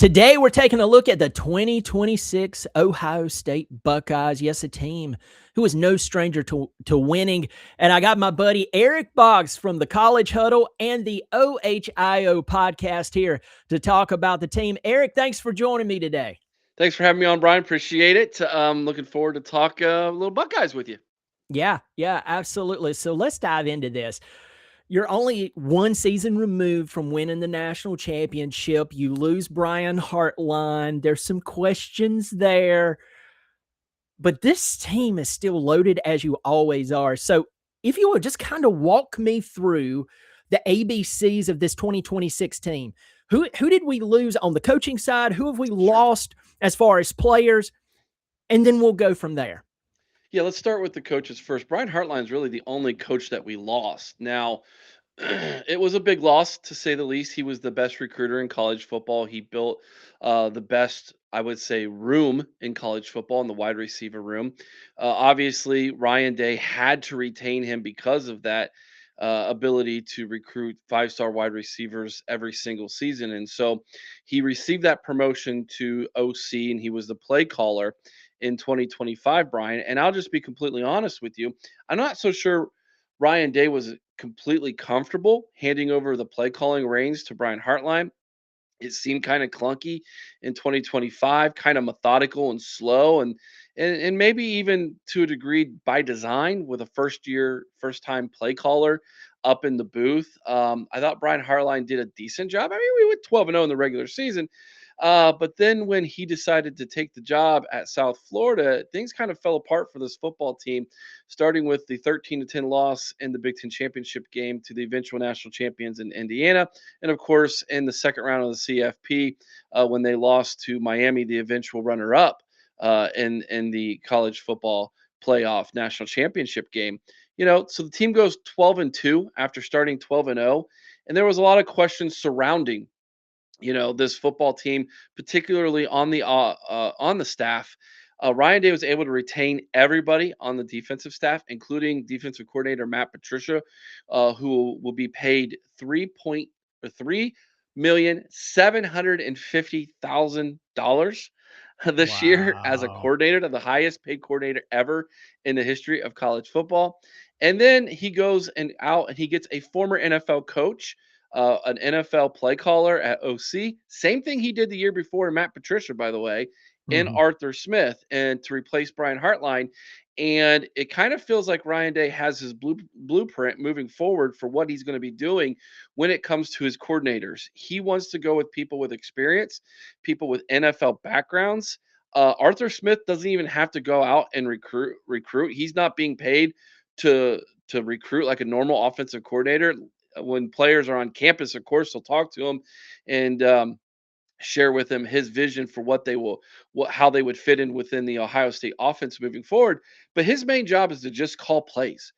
Today, we're taking a look at the 2026 Ohio State Buckeyes. Yes, a team who is no stranger to winning. And I got my buddy Eric Boggs from the College Huddle and the OHIO podcast here to talk about the team. Eric, thanks for joining me today. Thanks for having me on, Brian. Appreciate it. Looking forward to talk a little Buckeyes with you. Yeah, absolutely. So let's dive into this. You're only one season removed from winning the national championship. You lose Brian Hartline. There's some questions there, but this team is still loaded as you always are. So if you would just kind of walk me through the ABCs of this 2026 team. Who did we lose on the coaching side? Who have we Sure. lost as far as players? And then we'll go from there. Yeah, let's start with the coaches first. Brian Hartline is really the only coach that we lost. Now, it was a big loss to say the least. He was the best recruiter in college football. He built the best, I would say, room in college football in the wide receiver room. Obviously, Ryan Day had to retain him because of that ability to recruit five-star wide receivers every single season. And so he received that promotion to OC, and he was the play caller in 2025, Brian. And I'll just be completely honest with you. I'm not so sure Ryan Day was completely comfortable handing over the play calling reins to Brian Hartline. It seemed kind of clunky in 2025, kind of methodical and slow, and maybe even to a degree by design with a first time play caller up in the booth. I thought Brian Hartline did a decent job. I mean, we went 12-0 in the regular season, but then when he decided to take the job at South Florida, things kind of fell apart for this football team, starting with the 13-10 loss in the Big Ten championship game to the eventual national champions in Indiana, and of course in the second round of the CFP when they lost to Miami, the eventual runner-up in the college football playoff national championship game. So the team goes 12-2 after starting 12-0, and there was a lot of questions surrounding this football team, particularly on the staff. Ryan Day was able to retain everybody on the defensive staff, including defensive coordinator Matt Patricia, who will be paid $3,750,000 this year as a Wow. coordinator, the highest paid coordinator ever in the history of college football. And then he goes and he gets a former NFL coach, an NFL play caller at OC. Same thing he did the year before, Matt Patricia, by the way, in Mhm. Arthur Smith, and to replace Brian Hartline. And it kind of feels like Ryan Day has his blueprint moving forward for what he's going to be doing when it comes to his coordinators. He wants to go with people with experience, people with NFL backgrounds. Arthur Smith doesn't even have to go out and recruit. He's not being paid to recruit like a normal offensive coordinator. When players are on campus, of course, he'll talk to them and share with them his vision for how they would fit in within the Ohio State offense moving forward. But his main job is to just call plays.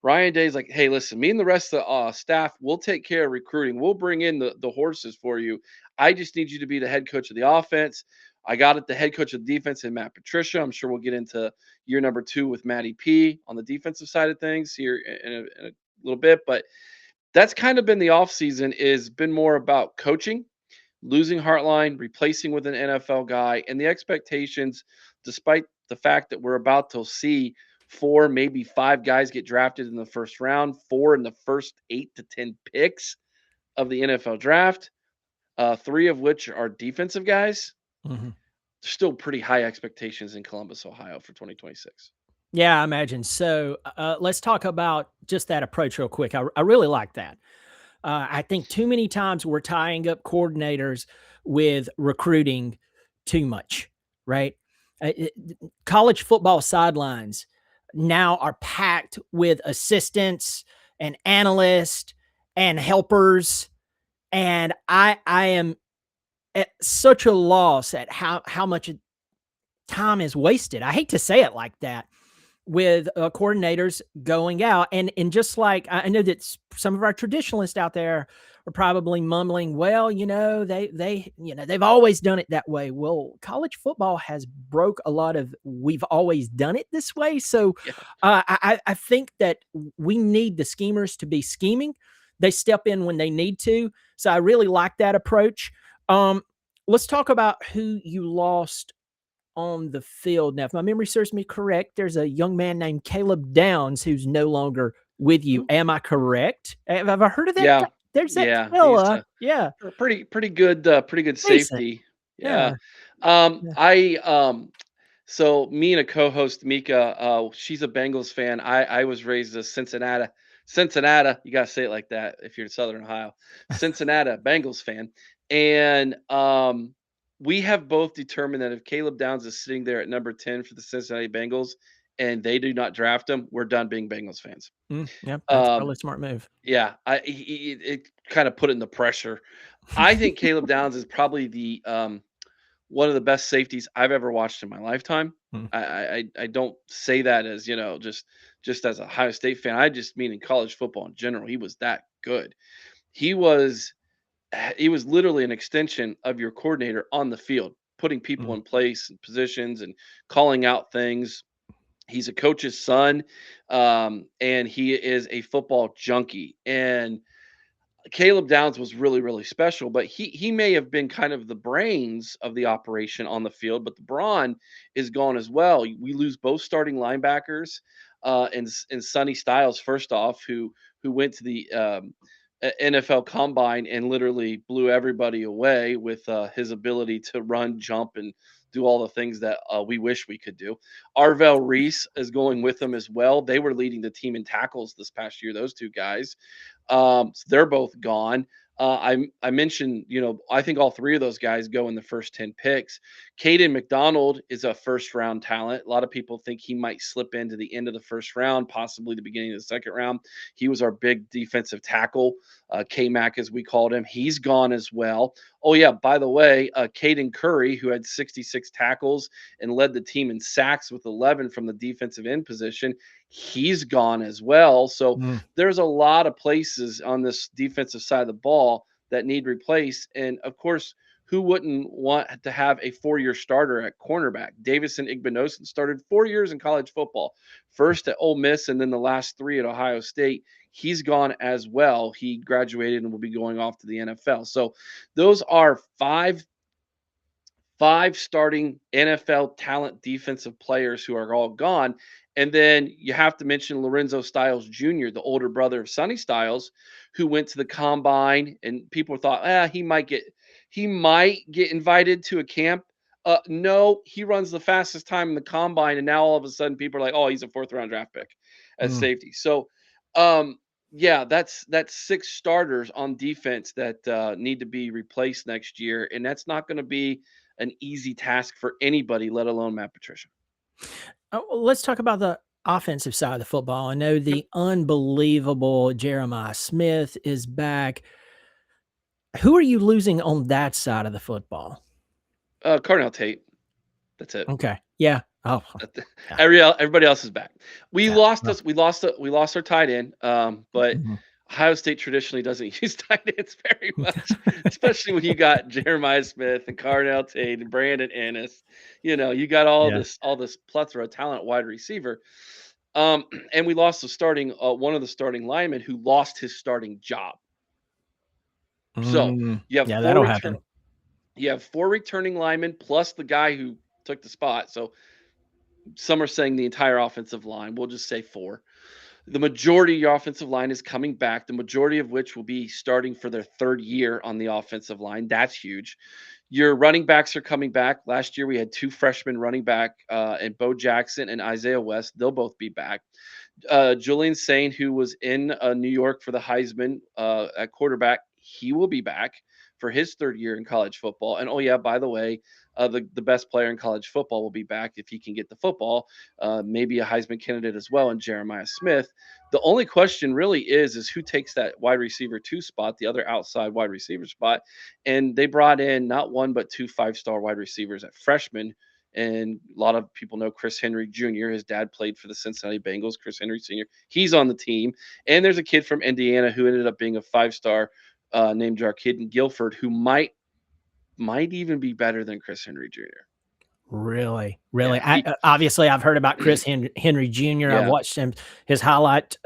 Ryan Day's like, hey, listen, me and the rest of the staff, we'll take care of recruiting. We'll bring in the horses for you. I just need you to be the head coach of the offense. I got it, the head coach of the defense, and Matt Patricia. I'm sure we'll get into year number 2 with Matty P on the defensive side of things here in a little bit. But that's kind of been the offseason, is been more about coaching, losing Hartline, replacing with an NFL guy, and the expectations, despite the fact that we're about to see 4, maybe 5 guys get drafted in the first round, 4 in the first 8 to 10 picks of the NFL draft, 3 of which are defensive guys. Mhm. There's still pretty high expectations in Columbus, Ohio for 2026. Yeah, I imagine. So let's talk about just that approach real quick. I really like that. I think too many times we're tying up coordinators with recruiting too much, right? College football sidelines now are packed with assistants and analysts and helpers, and I am at such a loss at how much time is wasted. I hate to say it like that, with coordinators going out, and just like I know that some of our traditionalists out there are probably mumbling, well, they've always done it that way. Well, college football has broke a lot of we've always done it this way. So Yeah. I think that we need the schemers to be scheming. They step in when they need to. So I really like that approach. Let's talk about who you lost on the field. Now, if my memory serves me correct, there's a young man named Caleb Downs who's no longer with you. Mhm. Am I correct? Have I heard of that guy? Yeah, There's that yeah, he's fella. Yeah, a pretty good decent. safety. Yeah. Yeah, yeah. I So me and a co-host, Mika, she's a Bengals fan. I was raised a Cincinnati. You gotta say it like that if you're in Southern Ohio. Cincinnati Bengals fan, and we have both determined that if Caleb Downs is sitting there at number 10 for the Cincinnati Bengals, and they do not draft him, we're done being Bengals fans. Yeah, that's probably Um, a smart move. yeah, it kind of put in the pressure. I think Caleb Downs is probably the one of the best safeties I've ever watched in my lifetime. Mm, I don't say that as, just as a Ohio State fan. I just mean in college football in general. He was that good. He was he was literally an extension of your coordinator on the field, putting people mm, in place and positions and calling out things. He's a coach's son, and he is a football junkie. And Caleb Downs was really, really special, but he may have been kind of the brains of the operation on the field, but the brawn is gone as well. We lose both starting linebackers, and Sonny Styles, first off, who went to the NFL Combine and literally blew everybody away with his ability to run, jump, and do all the things that we wish we could do. Arvell Reese is going with them as well. They were leading the team in tackles this past year. Those two guys. So they're both gone. I mentioned, I think all three of those guys go in the first 10 picks. Caden McDonald is a first round talent. A lot of people think he might slip into the end of the first round, possibly the beginning of the second round. He was our big defensive tackle, K-Mac as we called him. He's gone as well. Oh, yeah, by the way, Caden Curry, who had 66 tackles and led the team in sacks with 11 from the defensive end position, he's gone as well. So mm, there's a lot of places on this defensive side of the ball that need replaced. And of course, who wouldn't want to have a 4-year starter at cornerback? Davison Igbinosun started 4 years in college football, first at Ole Miss and then the last 3 at Ohio State. He's gone as well. He graduated and will be going off to the NFL. So those are five starting NFL talent defensive players who are all gone. And then you have to mention Lorenzo Styles Jr., the older brother of Sonny Styles, who went to the combine and people thought, he might get invited to a camp. No, he runs the fastest time in the combine, and now all of a sudden people are like, oh, he's a fourth round draft pick at mm. safety. So yeah, that's 6 starters on defense that need to be replaced next year, and that's not going to be an easy task for anybody, let alone Matt Patricia. Let's talk about the offensive side of the football. I know Yep. the unbelievable Jeremiah Smith is back. Who are you losing on that side of the football? Carnell Tate. That's it. Okay. Yeah. Oh, yeah. Everybody else is back. We Yeah. lost Well, us. We lost our tight end. But mhm. Ohio State traditionally doesn't use tight ends very much, especially when you got Jeremiah Smith and Carnell Tate and Brandon Ennis. You got Yeah. all this plethora of talent at wide receiver. And we lost one of the starting linemen who lost his starting job. So you have Yeah, four that'll return happen. you have 4 returning linemen plus the guy who took the spot. So some are saying the entire offensive line. We'll just say 4. The majority of your offensive line is coming back, the majority of which will be starting for their 3rd year on the offensive line. That's huge. Your running backs are coming back. Last year we had 2 freshmen running back, and Bo Jackson and Isaiah West. They'll both be back. Julian Sain, who was in New York for the Heisman at quarterback, he will be back for his 3rd year in college football. And oh yeah, by the way, the best player in college football will be back if he can get the football. Maybe a Heisman candidate as well in Jeremiah Smith. The only question really is who takes that wide receiver 2 spot, the other outside wide receiver spot. And they brought in not one but 2 5-star wide receivers at freshman. And a lot of people know Chris Henry Jr. His dad played for the Cincinnati Bengals. Chris Henry Sr. He's on the team. And there's a kid from Indiana who ended up being a 5-star named Jarkidden Guilford, who might even be better than Chris Henry Jr. Really, really. Yeah, he Obviously, I've heard about Chris Henry Jr. I've yeah. watched his highlight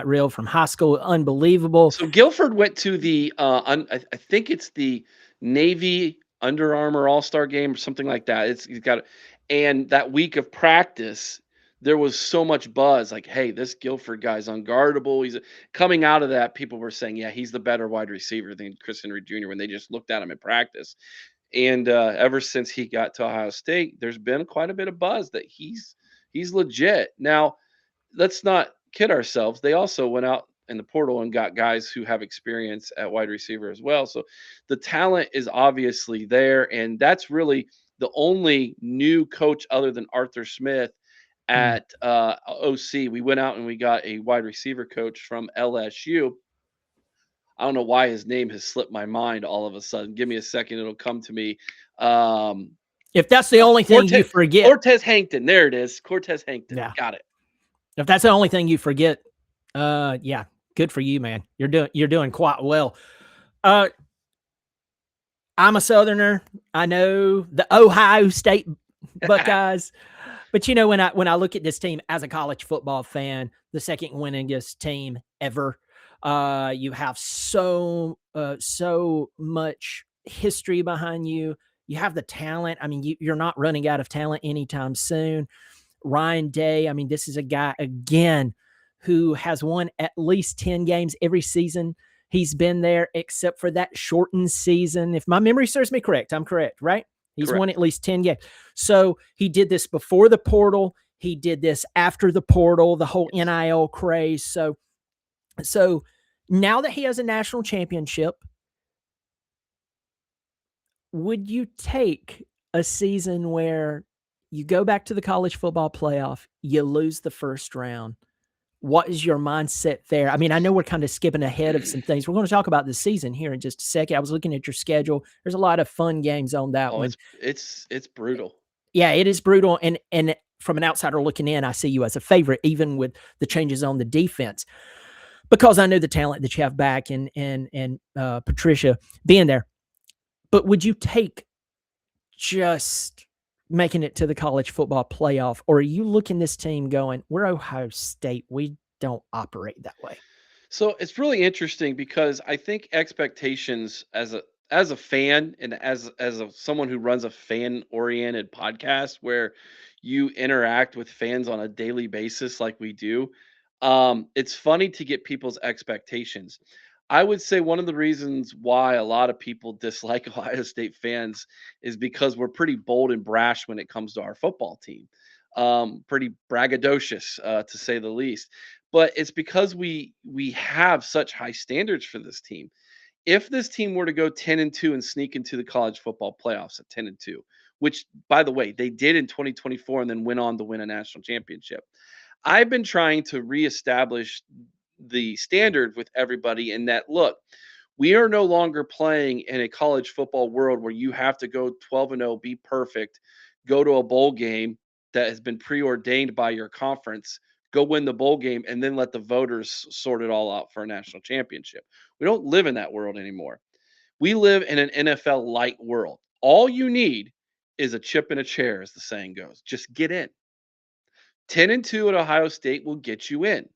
reel from high school. Unbelievable. So Guilford went to the I think it's the Navy Under Armour All-Star game or something like that. He's got, and that week of practice, there was so much buzz like, "Hey, this Guilford guy's unguardable." He's coming out of that, people were saying, "Yeah, he's the better wide receiver than Chris Henry Jr." when they just looked at him in practice. And ever since he got to Ohio State, there's been quite a bit of buzz that he's legit. Now, let's not kid ourselves. They also went out in the portal and got guys who have experience at wide receiver as well. So the talent is obviously there. And that's really the only new coach other than Arthur Smith Mm. at OC. We went out and we got a wide receiver coach from LSU. I don't know why his name has slipped my mind all of a sudden. Give me a second, it'll come to me. Um, If that's the only thing you Cortez forget, Cortez Hankton. There it is. Cortez Hankton. yeah. Got it. If that's the only thing you forget, yeah, good for you, man. You're doing quite well. Uh, I'm a Southerner. I know the Ohio State Buckeyes, but when I look at this team as a college football fan, the second winningest team ever. You have so much history behind you. You have the talent. I mean, you're not running out of talent anytime soon. Ryan Day, I mean, this is a guy, again, who has won at least 10 games every season he's been there, except for that shortened season. If my memory serves me correct, I'm correct, right? He's won Correct. at least 10 games. So he did this before the portal. He did this after the portal, the whole Yes. NIL craze. So now that he has a national championship, would you take a season where you go back to the college football playoff, you lose the first round? What is your mindset there? I mean, I know we're kind of skipping ahead of some things. We're going to talk about the season here in just a second. I was looking at your schedule. There's a lot of fun games on that Oh, one. it's brutal. Yeah, it is brutal. And from an outsider looking in, I see you as a favorite, even with the changes on the defense, because I know the talent that you have back and Patricia being there. But would you take just making it to the college football playoff, or are you looking this team going, we're Ohio State, we don't operate that way? So it's really interesting because I think expectations as a fan and someone who runs a fan oriented podcast where you interact with fans on a daily basis like we do, it's funny to get people's expectations. I would say one of the reasons why a lot of people dislike Ohio State fans is because we're pretty bold and brash when it comes to our football team. Pretty braggadocious, to say the least. But it's because we have such high standards for this team. If this team were to go 10-2 and sneak into the college football playoffs at 10-2, which by the way, they did in 2024 and then went on to win a national championship. I've been trying to reestablish the standard with everybody in that look, we are no longer playing in a college football world where you have to go 12-0, be perfect, go to a bowl game that has been preordained by your conference, go win the bowl game, and then let the voters sort it all out for a national championship. We don't live in that world anymore. We live in an NFL light world. All you need is a chip and a chair, as the saying goes. Just get in. 10-2 at Ohio State will get you in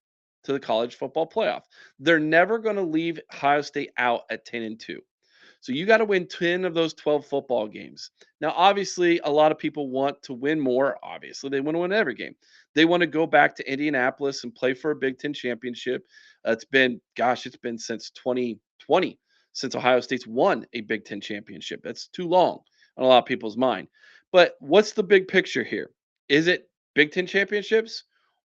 to the college football playoff. They're never going to leave Ohio State out at 10-2. So you got to win 10 of those 12 football games. Now, obviously, a lot of people want to win more. Obviously, they want to win every game. They want to go back to Indianapolis and play for a Big Ten championship. It's been since 2020 since Ohio State's won a Big Ten championship. That's too long on a lot of people's mind. But what's the big picture here? Is it Big Ten championships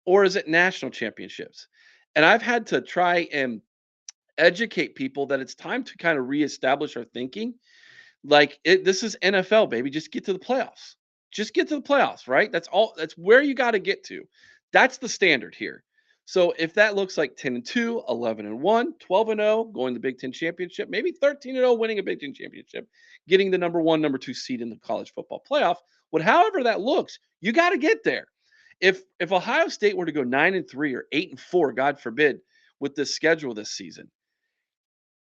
or is it national championships? And I've had to try and educate people that it's time to kind of reestablish our thinking. This is NFL, baby. Just get to the playoffs. Just get to the playoffs, right? That's all. That's where you got to get to. That's the standard here. So if that looks like 10-2, 11-1, 12-0, going to the Big Ten championship, maybe 13-0, winning a Big Ten championship, getting the number one, number two seed in the college football playoff, however that looks, you got to get there. If Ohio State were to go 9-3 or 8-4, God forbid, with this schedule this season,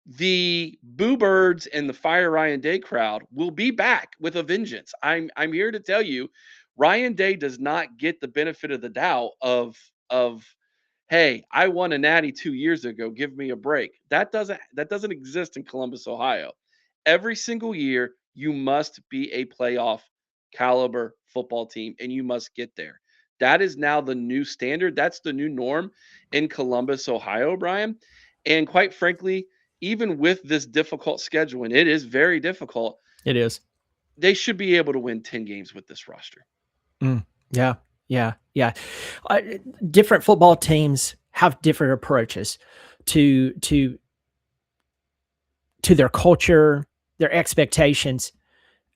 the Boo Birds and the Fire Ryan Day crowd will be back with a vengeance. I'm here to tell you, Ryan Day does not get the benefit of the doubt of hey, I won a natty 2 years ago. Give me a break. That doesn't exist in Columbus, Ohio. Every single year, You must be a playoff caliber football team and you must get there. That is now the new standard. That's the new norm in Columbus, Ohio, Brian. And quite frankly, even with this difficult schedule, and it is very difficult, It is. they should be able to win 10 games with this roster. Mm, yeah, yeah, yeah. Uh, Different football teams have different approaches to to to their culture, their expectations,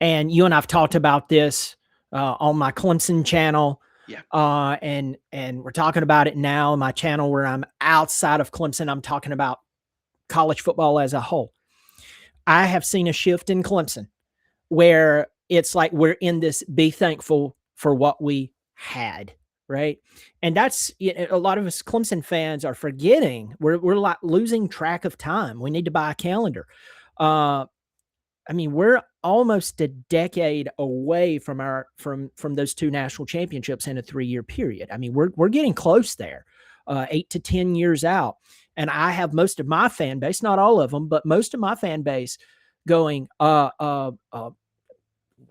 and you and I've talked about this on my Clemson channel, Yeah. and we're talking about it now on my channel where I'm outside of Clemson. I'm talking about college football as a whole. I have seen a shift in Clemson where it's like we're in this be thankful for what we had, right? And that's a lot of us Clemson fans are forgetting. We're like losing track of time. We need to buy a calendar. Uh, I mean, we're almost a decade away from our from those two national championships in a 3-year period. I mean, we're getting close there, 8 to 10 years out. And I have most of my fan base, not all of them, but most of my fan base going, we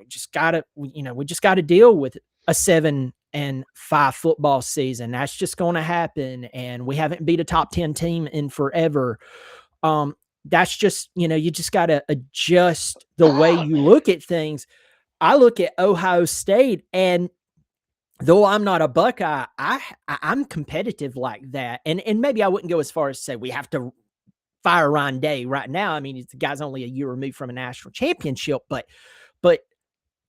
just gotta, we just gotta deal with a 7-5 football season. That's just going to happen, and we haven't beat a top 10 team in forever. That's just, you just got to adjust the way you look at things. I look at Ohio State, and though I'm not a Buckeye, I'm competitive like that. And maybe I wouldn't go as far as to say we have to fire Ryan Day right now. I mean, the guy's only a year removed from a national championship, but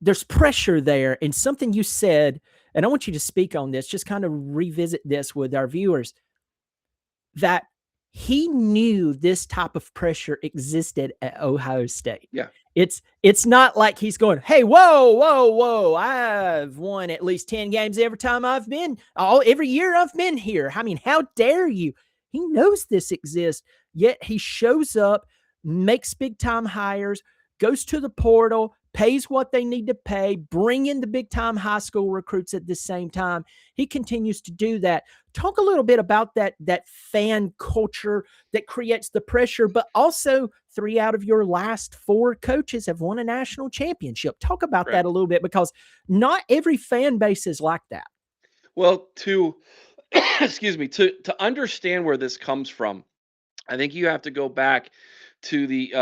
there's pressure there. And something you said, and I want you to speak on this, just kind of revisit this with our viewers, that he knew this type of pressure existed at Ohio State. Yeah. It's not like he's going, hey, whoa, I've won at least 10 games every time I've been, every year I've been here. I mean, how dare you? He knows this exists, yet he shows up, makes big time hires, goes to the portal, pays what they need to pay, bring in the big time high school recruits at the same time. He continues to do that. Talk a little bit about that fan culture that creates the pressure, but also 3 out of your last 4 coaches have won a national championship. Talk about Right. that a little bit, because not every fan base is like that. Well, to excuse me, to understand where this comes from, I think you have to go back to the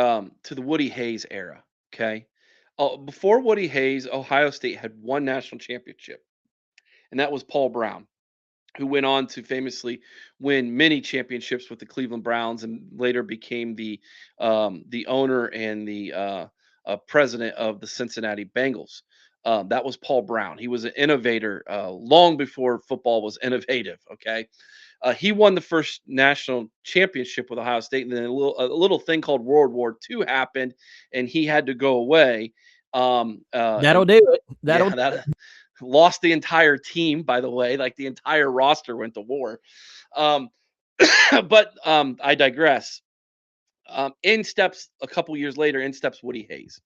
Woody Hayes era. Okay. Before Woody Hayes, Ohio State had one national championship, and that was Paul Brown, who went on to famously win many championships with the Cleveland Browns, and later became the owner and the president of the Cincinnati Bengals. That was Paul Brown. He was an innovator long before football was innovative. Okay, he won the first national championship with Ohio State, and then a little thing called World War II happened, and he had to go away. That'll And do it. yeah, That'll that lost the entire team, by the way, like the entire roster went to war. Um, but I digress. In steps a couple years later, in steps Woody Hayes.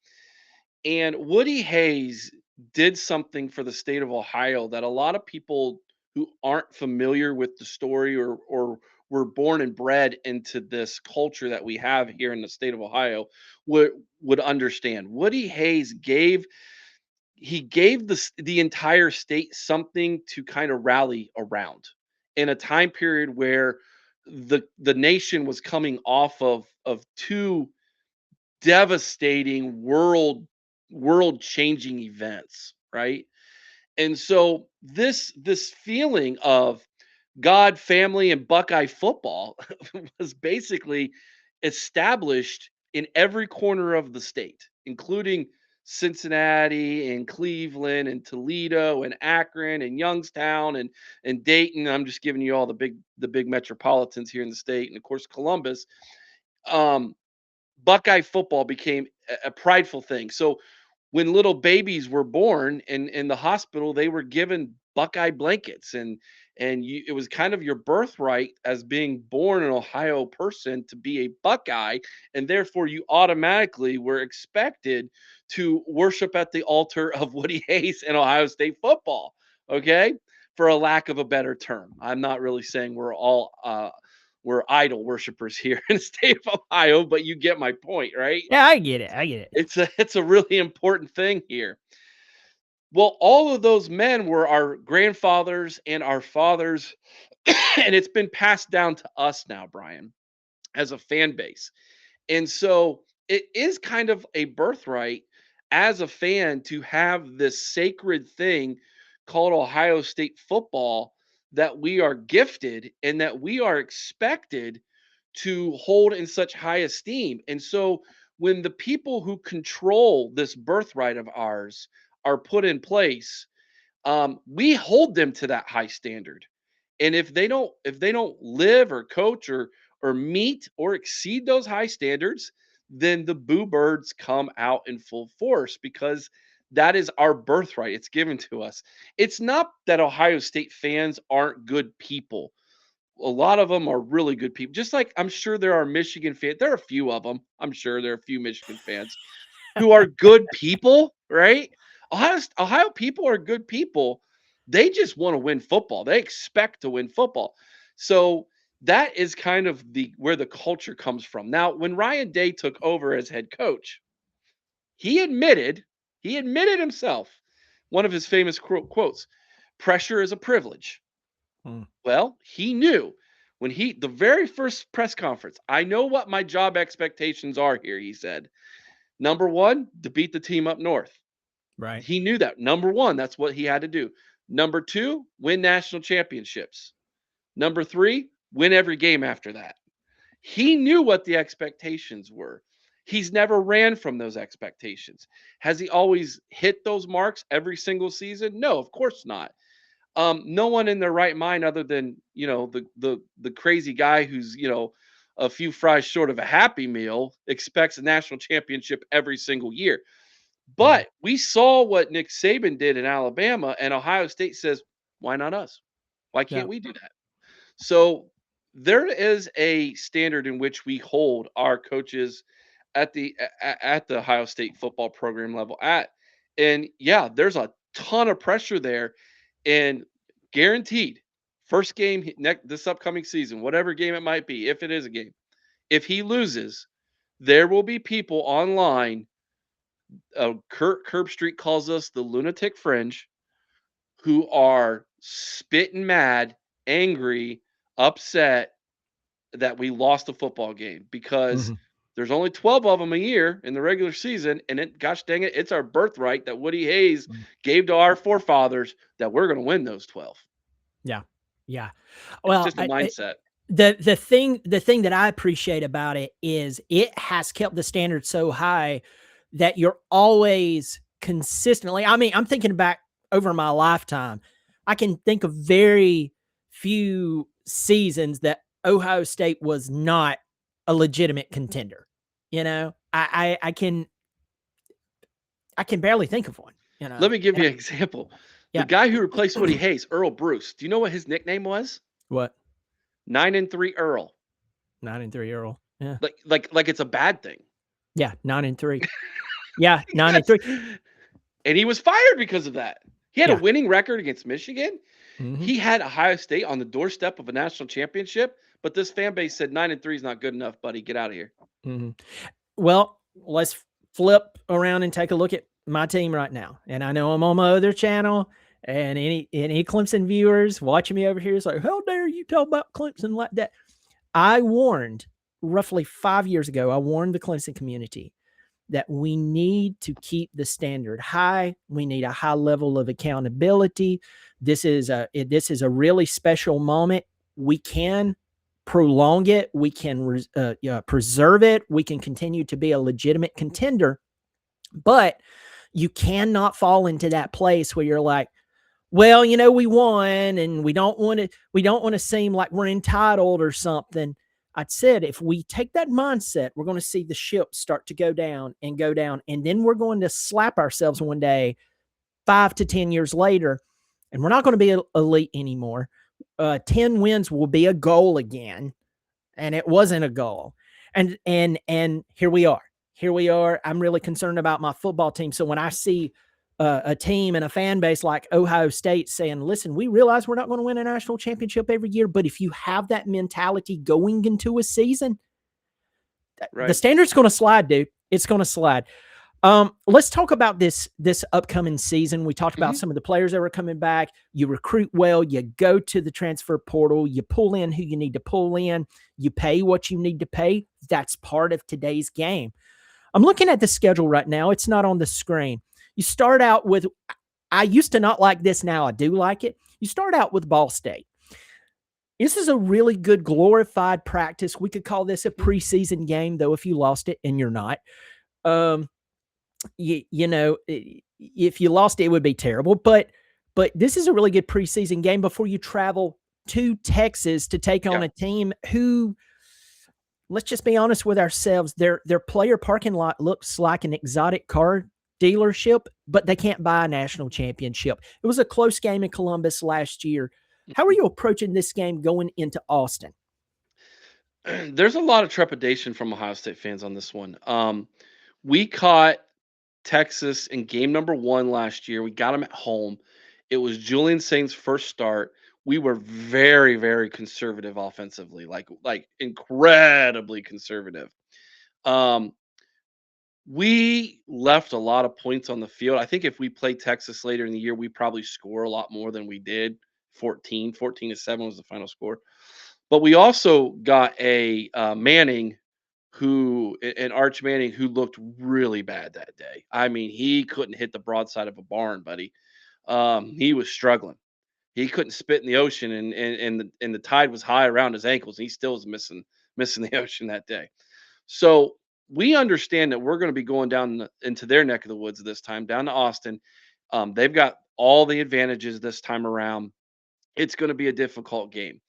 And Woody Hayes did something for the state of Ohio that a lot of people who aren't familiar with the story, or were born and bred into this culture that we have here in the state of Ohio would understand. Woody Hayes gave the entire state something to kind of rally around in a time period where the nation was coming off of two devastating world changing events, right? And so this feeling of God, family, and Buckeye football was basically established in every corner of the state, including Cincinnati and Cleveland and Toledo and Akron and Youngstown and Dayton. I'm just giving you all the big metropolitans here in the state, and of course Columbus. Um, Buckeye football became a prideful thing. So when little babies were born in the hospital, they were given Buckeye blankets, it was kind of your birthright as being born an Ohio person to be a Buckeye, and therefore you automatically were expected to worship at the altar of Woody Hayes and Ohio State football. Okay, for a lack of a better term, I'm not really saying we're all we're idol worshipers here in the state of Ohio, but you get my point, right? Yeah, I get it. I get it. It's a really important thing here. Well, all of those men were our grandfathers and our fathers, and it's been passed down to us now, Brian, as a fan base. And so it is kind of a birthright as a fan to have this sacred thing called Ohio State football that we are gifted and that we are expected to hold in such high esteem. And so when the people who control this birthright of ours are put in place, we hold them to that high standard. And if they don't live or coach or meet or exceed those high standards, then the boo birds come out in full force because that is our birthright. It's given to us. It's not that Ohio State fans aren't good people. A lot of them are really good people. Just like I'm sure there are Michigan fans. There are a few of them. I'm sure there are a few Michigan fans who are good people, right? Ohio people are good people. They just want to win football. They expect to win football. So that is kind of the where the culture comes from. Now, when Ryan Day took over as head coach, he admitted himself one of his famous quotes, pressure is a privilege. Hmm. Well, he knew when the very first press conference, I know what my job expectations are here, he said. Number one, to beat the team up north. Right. He knew that. Number one, that's what he had to do. Number two, win national championships. Number three, win every game after that. He knew what the expectations were. He's never ran from those expectations. Has he always hit those marks every single season? No, of course not. No one in their right mind, other than the crazy guy who's a few fries short of a Happy Meal, expects a national championship every single year. Mhm. But we saw what Nick Saban did in Alabama, and Ohio State says, why not us? Why Yeah. can't we do that? So there is a standard in which we hold our coaches at the Ohio State football program level at. And yeah, there's a ton of pressure there, and guaranteed first game this upcoming season, whatever game it might be, if it is a game, if he loses, there will be people online. Kurt Street calls us the lunatic fringe, who are spitting mad, angry, upset that we lost a football game because Mhm. there's only 12 of them a year in the regular season. And gosh dang it, it's our birthright that Woody Hayes Mhm. gave to our forefathers that we're going to win those 12. Yeah. Yeah. It's Well, just a mindset. the thing that I appreciate about it is it has kept the standard so high that you're always consistently. I mean, I'm thinking back over my lifetime. I can think of very few seasons that Ohio State was not a legitimate contender. I can barely think of one. Let me give And you an example. The yeah, guy who replaced Woody Hayes, Earl Bruce, do you know what his nickname was? what 9-3 Earl. 9-3 Earl. Yeah, Like it's a bad thing. yeah, 9-3. Yeah, nine and Yes. three. And he was fired because of that. He had a Yeah. winning record against Michigan. Hmm. He had Ohio State on the doorstep of a national championship, but this fan base said 9-3 is not good enough, buddy. Get out of here. Hmm. Well, let's flip around and take a look at my team right now. And I know I'm on my other channel, and any Clemson viewers watching me over here is like, "How dare you talk about Clemson like that?" I warned roughly 5 years ago. I warned the Clemson community that we need to keep the standard high. We need a high level of accountability. This is a really special moment. We can prolong it. We can preserve it. We can continue to be a legitimate contender, but you cannot fall into that place where you're like, well, we won, and we don't want to seem like we're entitled or something. I said, if we take that mindset, we're going to see the ship start to go down and go down, and then we're going to slap ourselves one day, 5 to 10 years later, and we're not going to be elite anymore. 10 wins will be a goal again, and it wasn't a goal. And here we are. I'm really concerned about my football team. So when I see a team and a fan base like Ohio State saying, listen, we realize we're not going to win a national championship every year, but if you have that mentality going into a season, the Right. standard's going to slide, dude. It's going to slide. Let's talk about this upcoming season. We talked about Mhm. some of the players that were coming back. You recruit well. You go to the transfer portal. You pull in who you need to pull in. You pay what you need to pay. That's part of today's game. I'm looking at the schedule right now. It's not on the screen. You start out with, I used to not like this. Now I do like it. You start out with Ball State. This is a really good glorified practice. We could call this a Mhm. preseason game, though, if you lost it and you're not. Um, you know, if you lost it, it would be terrible. But this is a really good preseason game before you travel to Texas to take on Yeah. a team who, let's just be honest with ourselves, their player parking lot looks like an exotic car dealership, but they can't buy a national championship. It was a close game in Columbus last year. How are Mhm. you approaching this game going into Austin? There's a lot of trepidation from Ohio State fans on this one. We caught Texas in game number 1 last year. We got them at home. It was Julian Saint's first start. We were very, very conservative offensively, like incredibly conservative. Um, we left a lot of points on the field. I think if we play Texas later in the year, we probably score a lot more than we did. 14-7 was the final score. But we also got a Manning an Arch Manning who looked really bad that day. I mean, he couldn't hit the broadside of a barn, buddy. He was struggling. He couldn't spit in the ocean, and the tide was high around his ankles. And he still was missing the ocean that day. So we understand that we're going to be going down into their neck of the woods this time, down to Austin. They've got all the advantages this time around. It's going to be a difficult game.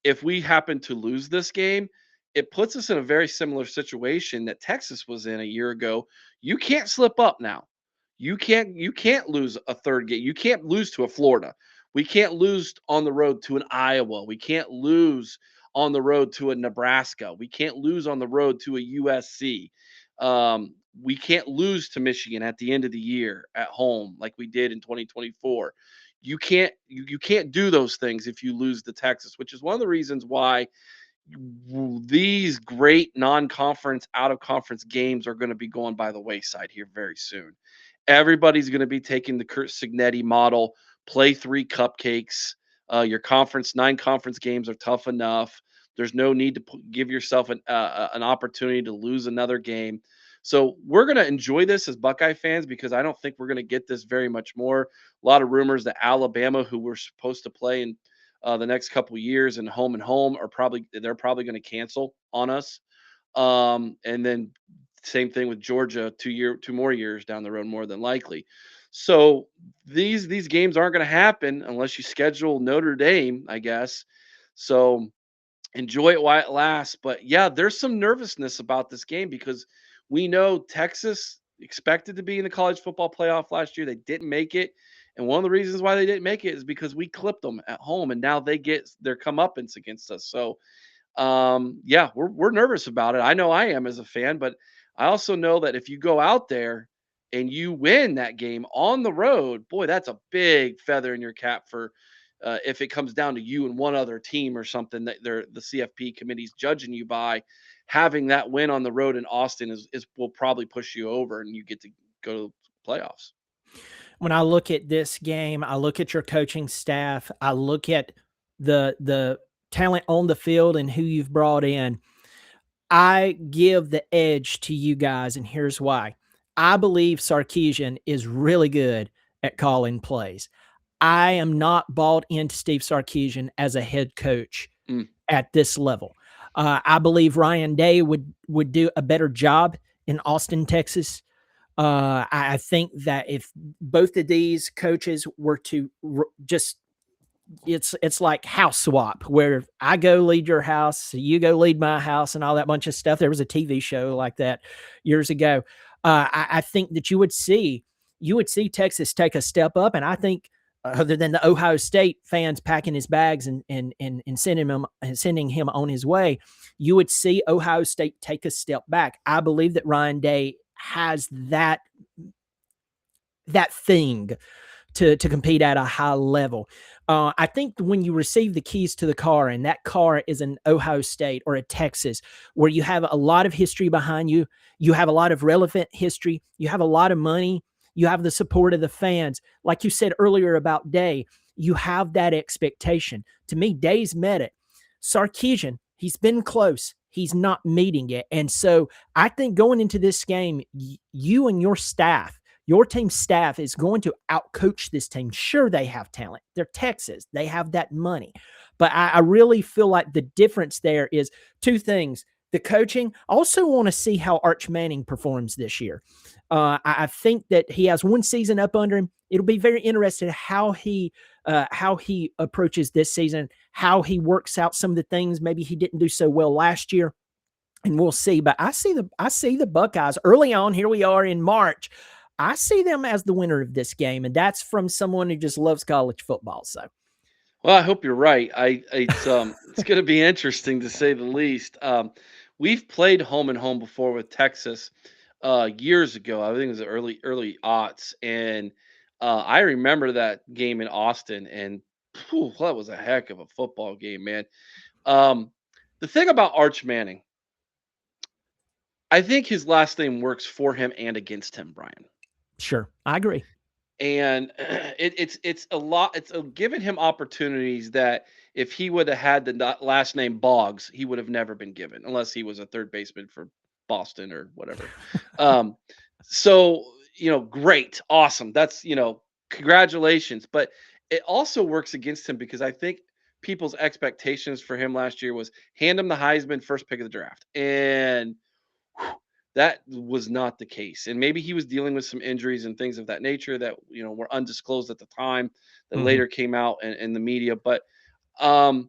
If we happen to lose this game, it puts us in a very similar situation that Texas was in a year ago. You can't slip up now. You can't lose a third game. You can't lose to a Florida. We can't lose on the road to an Iowa. We can't lose on the road to a Nebraska. We can't lose on the road to a USC. We can't lose to Michigan at the end of the year at home like we did in 2024. You can't do those things if you lose to Texas, which is one of the reasons why these great non-conference out of conference games are going to be going by the wayside here very soon. Everybody's going to be taking the Kurt Signetti model, play 3 cupcakes. Your conference 9 conference games are tough enough. There's no need to give yourself an opportunity to lose another game. So we're going to enjoy this as Buckeye fans because I don't think we're going to get this very much more. A lot of rumors that Alabama, who we're supposed to play in the next couple years and home, they're probably going to cancel on us. And then same thing with Georgia, 2 more years down the road, more than likely. So these games aren't going to happen unless you schedule Notre Dame, I guess. So enjoy it while it lasts. But yeah, there's some nervousness about this game because we know Texas expected to be in the college football playoff last year. They didn't make it. And one of the reasons why they didn't make it is because we clipped them at home and now they get their comeuppance against us. So yeah, we're nervous about it. I know I am as a fan, but I also know that if you go out there and you win that game on the road, boy, that's a big feather in your cap for if it comes down to you and one other team or something that the CFP committee's judging you by. Having that win on the road in Austin is will probably push you over, and you get to go to playoffs. When I look at this game, I look at your coaching staff, I look at the talent on the field and who you've brought in. I give the edge to you guys, and here's why. I believe Sarkeesian is really good at calling plays. I am not bought into Steve Sarkeesian as a head coach Mm, at this level. I believe Ryan Day would do a better job in Austin, Texas. I think that if both of these coaches were to just it's like house swap where I go lead your house, you go lead my house, and all that bunch of stuff. There was a TV show like that years ago. I think that you would see Texas take a step up, and I think other than the Ohio State fans packing his bags and sending him on his way, you would see Ohio State take a step back. I believe that Ryan Day has that that thing to compete at a high level. I think when you receive the keys to the car and that car is an Ohio State or a Texas, where you have a lot of history behind you, you have a lot of relevant history, you have a lot of money, you have the support of the fans. Like you said earlier about Day, you have that expectation. To me, Day's met it. Sarkeesian, he's been close. He's not meeting it. And so I think going into this game, you and your team staff is going to outcoach this team. Sure, they have talent. They're Texas. They have that money. But I really feel like the difference there is two things. The coaching. I also want to see how Arch Manning performs this year. I think that he has one season up under him. It'll be very interesting how he approaches this season, how he works out some of the things maybe he didn't do so well last year, and we'll see. But I see the Buckeyes early on. Here we are in March. I see them as the winner of this game, and that's from someone who just loves college football. So, Well, I hope you're right. It's going to be interesting to say the least. We've played home and home before with Texas years ago. I think it was the early aughts, and I remember that game in Austin, and phew, that was a heck of a football game, man. Um, the thing about Arch Manning, I think his last name works for him and against him, Brian. sure, I agree. And it's a lot. It's given him opportunities that if he would have had the last name Boggs, he would have never been given, unless he was a third baseman for Boston or whatever. Um, so great, awesome. That's congratulations. But it also works against him because I think people's expectations for him last year was hand him the Heisman first pick of the draft, and that was not the case. And maybe he was dealing with some injuries and things of that nature that were undisclosed at the time that Mm-hmm. later came out in the media. But um,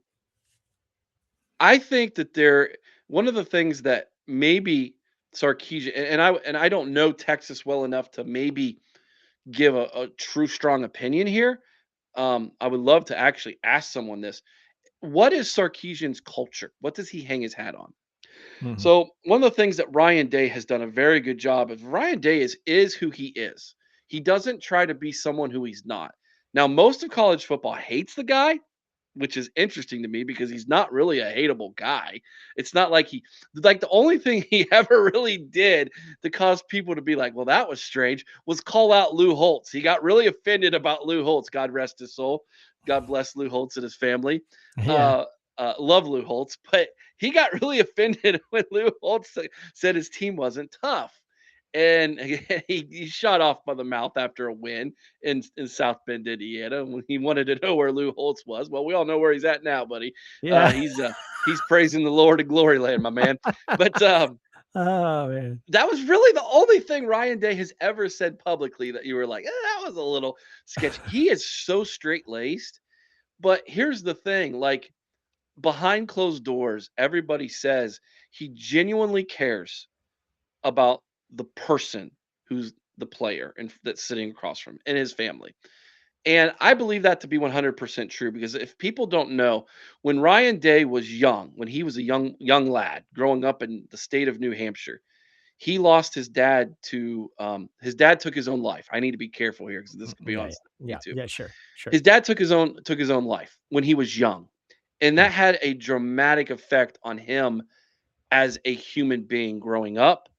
I think that one of the things that maybe Sarkeesian and I don't know Texas well enough to maybe give a true strong opinion here. I would love to actually ask someone this. What is Sarkeesian's culture? What does he hang his hat on? Mm-hmm. So one of the things that Ryan Day has done a very good job of, Ryan Day is who he is. He doesn't try to be someone who he's not. Now, most of college football hates the guy, which is interesting to me because he's not really a hateable guy. It's not like the only thing he ever really did to cause people to be like, well, that was strange, was call out Lou Holtz. He got really offended about Lou Holtz. God rest his soul. God bless Lou Holtz and his family. Yeah. Uh, love Lou Holtz, but he got really offended when Lou Holtz said his team wasn't tough. And he shot off by the mouth after a win in South Bend, Indiana, when he wanted to know where Lou Holtz was. Well, we all know where he's at now, buddy. Yeah. He's praising the Lord in glory land, my man. But Oh man. that was really the only thing Ryan Day has ever said publicly that you were like, that was a little sketchy. He is so straight laced. But here's the thing, like behind closed doors, everybody says he genuinely cares about the person who's the player and that's sitting across from him and his family. And I believe that to be 100% true because if people don't know, when Ryan Day was young, when he was a young lad growing up in the state of New Hampshire, he lost his dad to his dad took his own life. I need to be careful here because this could be Yeah. on Yeah. Yeah. YouTube. Yeah. Sure. Sure. His dad took his own life when he was young. And Mm-hmm. that had a dramatic effect on him as a human being growing up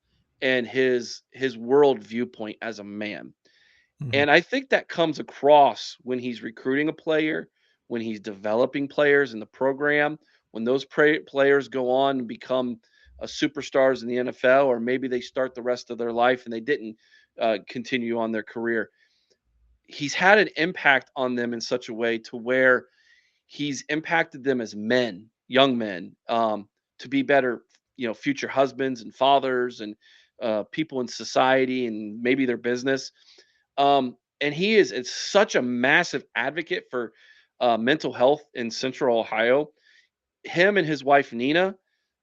and his world viewpoint as a man. Mm-hmm. And I think that comes across when he's recruiting a player, when he's developing players in the program, when those players go on and become superstars in the NFL, or maybe they start the rest of their life and they didn't continue on their career. He's had an impact on them in such a way to where he's impacted them as men, young men, to be better, future husbands and fathers and people in society and maybe their business. And he is it's such a massive advocate for mental health in Central Ohio. Him and his wife Nina,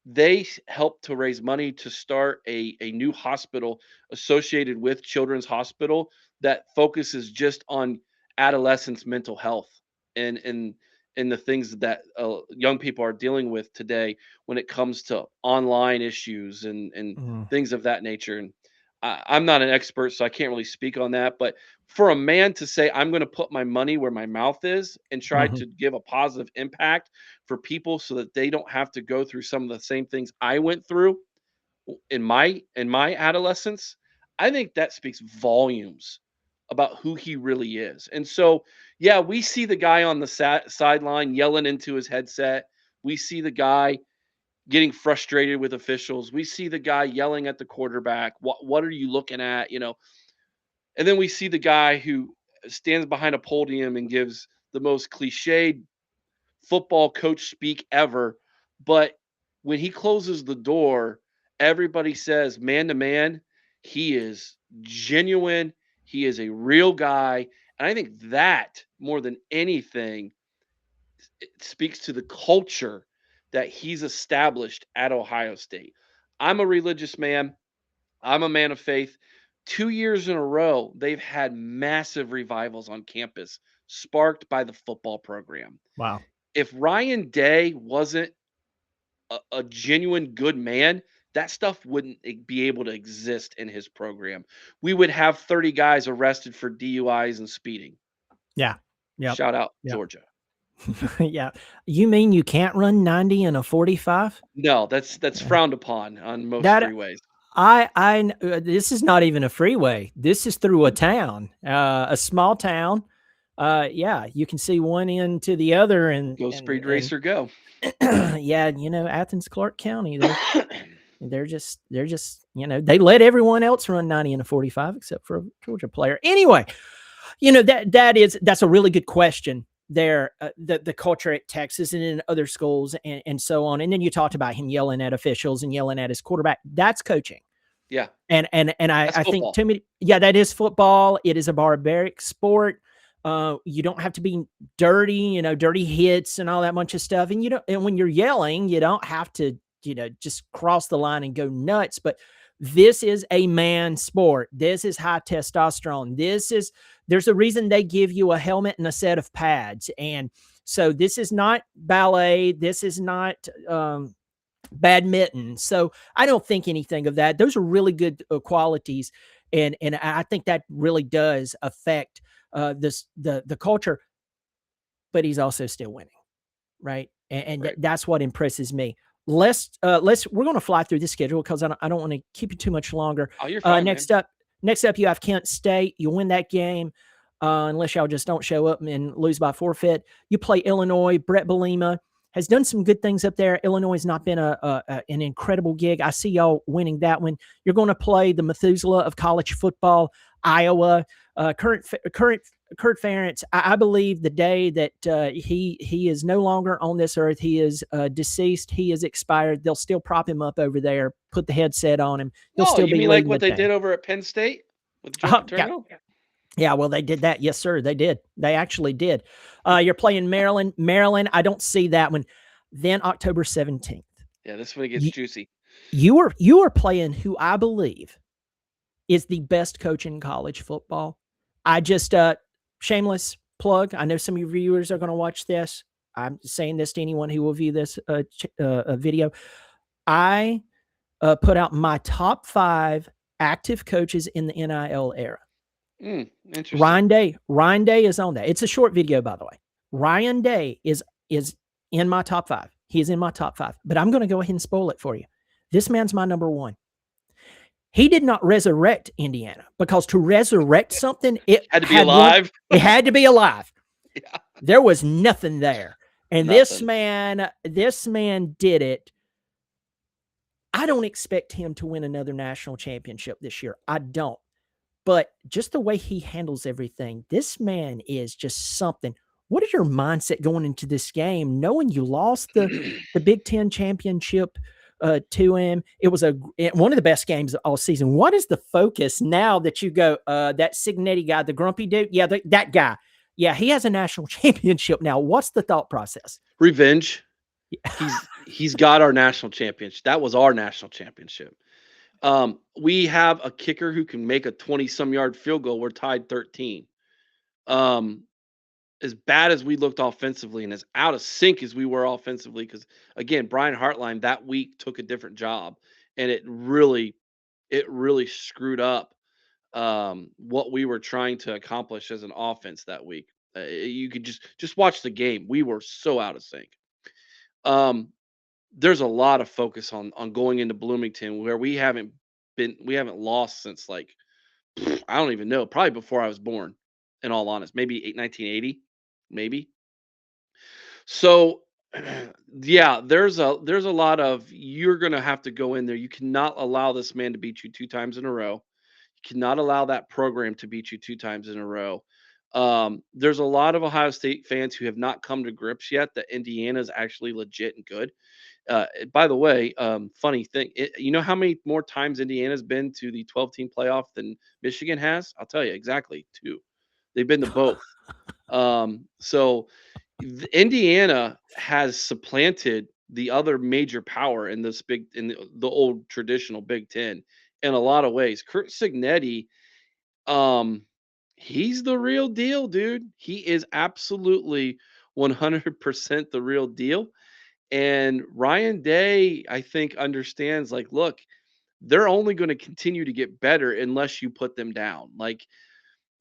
they helped to raise money to start a new hospital associated with Children's Hospital that focuses just on adolescents' mental health and the things that young people are dealing with today when it comes to online issues and Mm-hmm. things of that nature. And I'm not an expert, so I can't really speak on that. But for a man to say, I'm going to put my money where my mouth is and try Mhm. to give a positive impact for people so that they don't have to go through some of the same things I went through in my adolescence, I think that speaks volumes about who he really is. And so, yeah, we see the guy on the sideline yelling into his headset. We see the guy getting frustrated with officials. We see the guy yelling at the quarterback. What are you looking at? And then we see the guy who stands behind a podium and gives the most cliched football coach speak ever. But when he closes the door, everybody says, man to man, he is genuine. He is a real guy. And I think that more than anything, it speaks to the culture that he's established at Ohio State. I'm a religious man. I'm a man of faith. 2 years in a row, they've had massive revivals on campus, sparked by the football program. Wow. If Ryan Day wasn't a genuine good man, that stuff wouldn't be able to exist in his program. We would have 30 guys arrested for DUIs and speeding. Yeah. Yep. Shout out Yep. Georgia. Yeah. You mean you can't run 90 in a 45? No, that's Yeah. frowned upon on most That freeways. this is not even a freeway. This is through a town, a small town. Yeah, you can see one end to the other, and Go and speed and racer, go. yeah, Athens, Clark County. They're just they let everyone else run 90 in a 45 except for a Georgia player. Anyway, that's a really good question there. The culture at Texas and in other schools and so on. And then you talked about him yelling at officials and yelling at his quarterback. That's coaching. Yeah, And that's I think football. too many, yeah, that is football. It is a barbaric sport. You don't have to be dirty, dirty hits and all that bunch of stuff. And when you're yelling, you don't have to, just cross the line and go nuts. But this is a man sport. This is high testosterone. There's a reason they give you a helmet and a set of pads. And so this is not ballet. This is not, badminton. So I don't think anything of that. Those are really good qualities, and I think that really does affect the culture. But he's also still winning, right? And Right. that's what impresses me. We're going to fly through this schedule because I don't want to keep you too much longer. Oh, you're Uh, fine, man. next up, next up, you have Kent State. You win that game. Unless y'all just don't show up and lose by forfeit. You play Illinois. Brett Belima has done some good things up there. Illinois has not been an incredible gig. I see y'all winning that one. You're going to play the Methuselah of college football, Iowa. Current Kurt Ferentz, I believe the day that he is no longer on this earth, he is deceased, he is expired. They'll still prop him up over there, put the headset on him. He'll Oh, still you be mean like leading what the they did team. over at Penn State with Joe Yeah, Paterno? yeah, well, they did that. Yes, sir. They did. They actually did. You're playing Maryland. Maryland, I don't see that one. Then October 17th. Yeah, this one gets You, juicy. you are playing who I believe is the best coach in college football. I just shameless plug. I know some of your viewers are going to watch this. I'm saying this to anyone who will view this video. I put out my top 5 active coaches in the NIL era. Interesting. Ryan Day is on that. It's a short video, by the way. Ryan Day is in my top 5. He is in my top 5. But I'm going to go ahead and spoil it for you. This man's my number 1. He did not resurrect Indiana because to resurrect something, it Had to be had one. alive. It had to be alive. Yeah, There was nothing there, and this nothing. man, this man did it. I don't expect him to win another national championship this year. I don't. But just the way he handles everything, this man is just something. What is your mindset going into this game, knowing you lost the Big Ten championship to him? It was one of the best games all season. What is the focus now that you go, that Signetti guy, the grumpy dude? Yeah, that guy. Yeah, he has a national championship now. What's the thought process? Revenge. He's got our national championship. That was our national championship. We have a kicker who can make a 20-some yard field goal. We're tied 13. As bad as we looked offensively and as out of sync as we were offensively, because again, Brian Hartline that week took a different job, and it really it really screwed up what we were trying to accomplish as an offense that week. You could just watch the game. We were so out of sync. Um, there's a lot of focus on going into Bloomington where we haven't lost since like I don't even know, probably before I was born, in all honest, maybe 1980, maybe. So, yeah, there's a lot of you're gonna have to go in there. You cannot allow this man to beat you 2 times in a row. You cannot allow that program to beat you 2 times in a row. There's a lot of Ohio State fans who have not come to grips yet that Indiana is actually legit and good. By the way, funny thing, you know how many more times Indiana's been to the 12-team playoff than Michigan has? I'll tell you exactly 2. They've been to both. So Indiana has supplanted the other major power in this big in the old traditional Big Ten in a lot of ways. Kurt Signetti, um, he's the real deal, dude. He is absolutely 100% the real deal. And Ryan Day, I think, understands like, look, they're only going to continue to get better unless you put them down. Like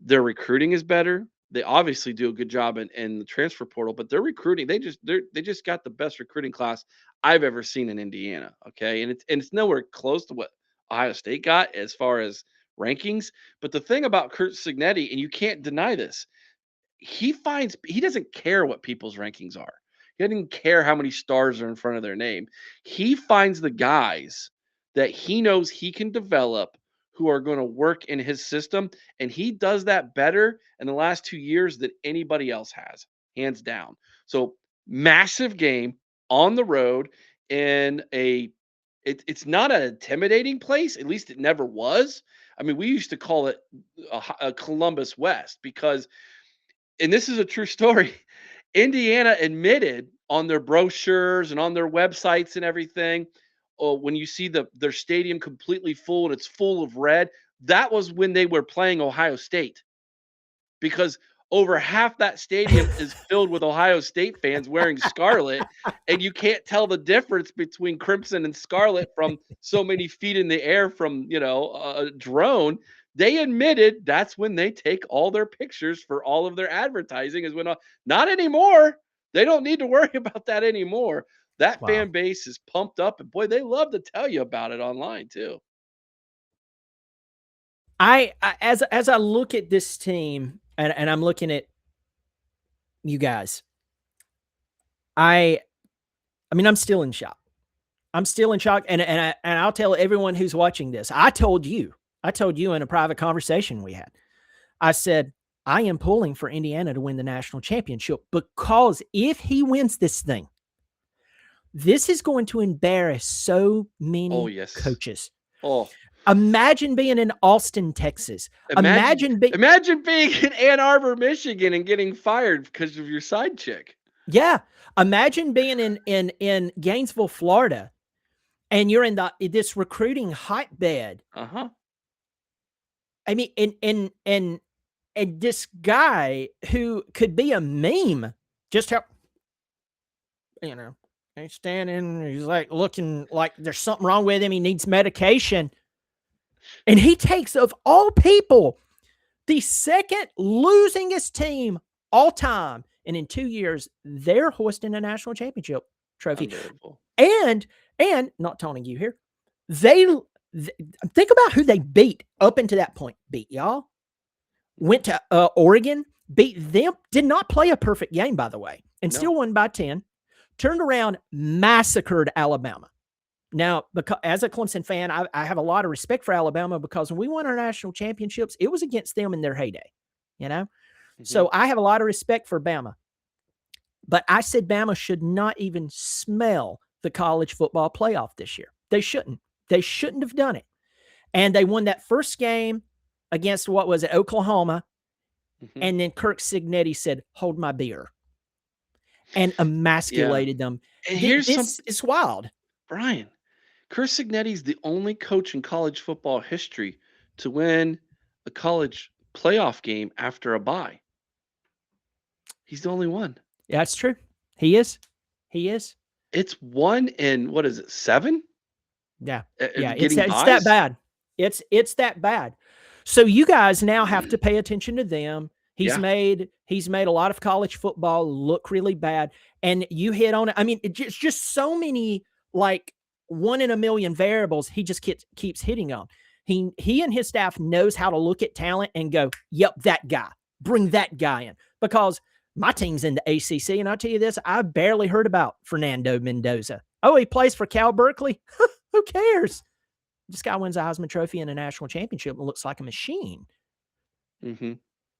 their recruiting is better. They obviously do a good job in the transfer portal, but their recruiting, they just got the best recruiting class I've ever seen in Indiana. Okay. And it's nowhere close to what Ohio State got as far as rankings. But the thing about Kurt Signetti, and you can't deny this, he doesn't care what people's rankings are. He doesn't care how many stars are in front of their name. He finds the guys that he knows he can develop who are going to work in his system, and he does that better in the last 2 years than anybody else has, hands down. So, massive game on the road in it's not an intimidating place, at least it never was. I mean, we used to call it a Columbus West because, and this is a true story. Indiana admitted on their brochures and on their websites and everything, when you see their stadium completely full and it's full of red, that was when they were playing Ohio State because over half that stadium is filled with Ohio State fans wearing scarlet, and you can't tell the difference between crimson and scarlet from so many feet in the air from a drone. They admitted that's when they take all their pictures for all of their advertising. Is when not anymore. They don't need to worry about that anymore. That Wow. fan base is pumped up, and boy, they love to tell you about it online too. As I look at this team and I'm looking at you guys, I I mean, I'm still in shock. I'm still in shock, and I'll tell everyone who's watching this. I told you in a private conversation we had. I said, I am pulling for Indiana to win the national championship because if he wins this thing, this is going to embarrass so Oh many yes. coaches. Oh, Imagine being in Austin, Texas. Imagine Imagine be imagine being in Ann Arbor, Michigan and getting fired because of your side chick. Yeah, imagine being in Gainesville, Florida, and you're in this recruiting hotbed. Uh-huh. I mean, and this guy who could be a meme, just how he's standing, he's like looking like there's something wrong with him. He needs medication, and he takes of all people the second losingest team all time, and in 2 years they're hoisting a national championship trophy. Unbelievable. And not taunting you here, they think about who they beat up into that point. Beat y'all, went to Oregon, beat them, did not play a perfect game, by the way, and No. still won by 10, turned around, massacred Alabama. Now, because as a Clemson fan, I have a lot of respect for Alabama because when we won our national championships, it was against them in their heyday, you know? Mhm. So I have a lot of respect for Bama. But I said Bama should not even smell the college football playoff this year. They shouldn't. They shouldn't have done it. And they won that first game against, what was it, Oklahoma. Mhm. And then Kirk Signetti said, hold my beer, and Yeah. emasculated them. And here's This something, is wild. Brian. Chris Signetti's the only coach in college football history to win a college playoff game after a bye. He's the only one. Yeah, that's true. He is. He is. It's one in what is it, 7? Yeah. Yeah. Getting It's that buys? bad. It's that bad. So you guys now have to pay attention to them. Yeah. He's made a lot of college football look really bad, and you hit on it. I mean, it's just so many like one in a million variables. He just keeps hitting on. He and his staff knows how to look at talent and go, "Yep, that guy. Bring that guy in." Because my team's in the ACC, and I'll tell you this: I barely heard about Fernando Mendoza. Oh, he plays for Cal Berkeley. Who cares? This guy wins a Heisman Trophy and a national championship and looks like a machine. Mm-hmm.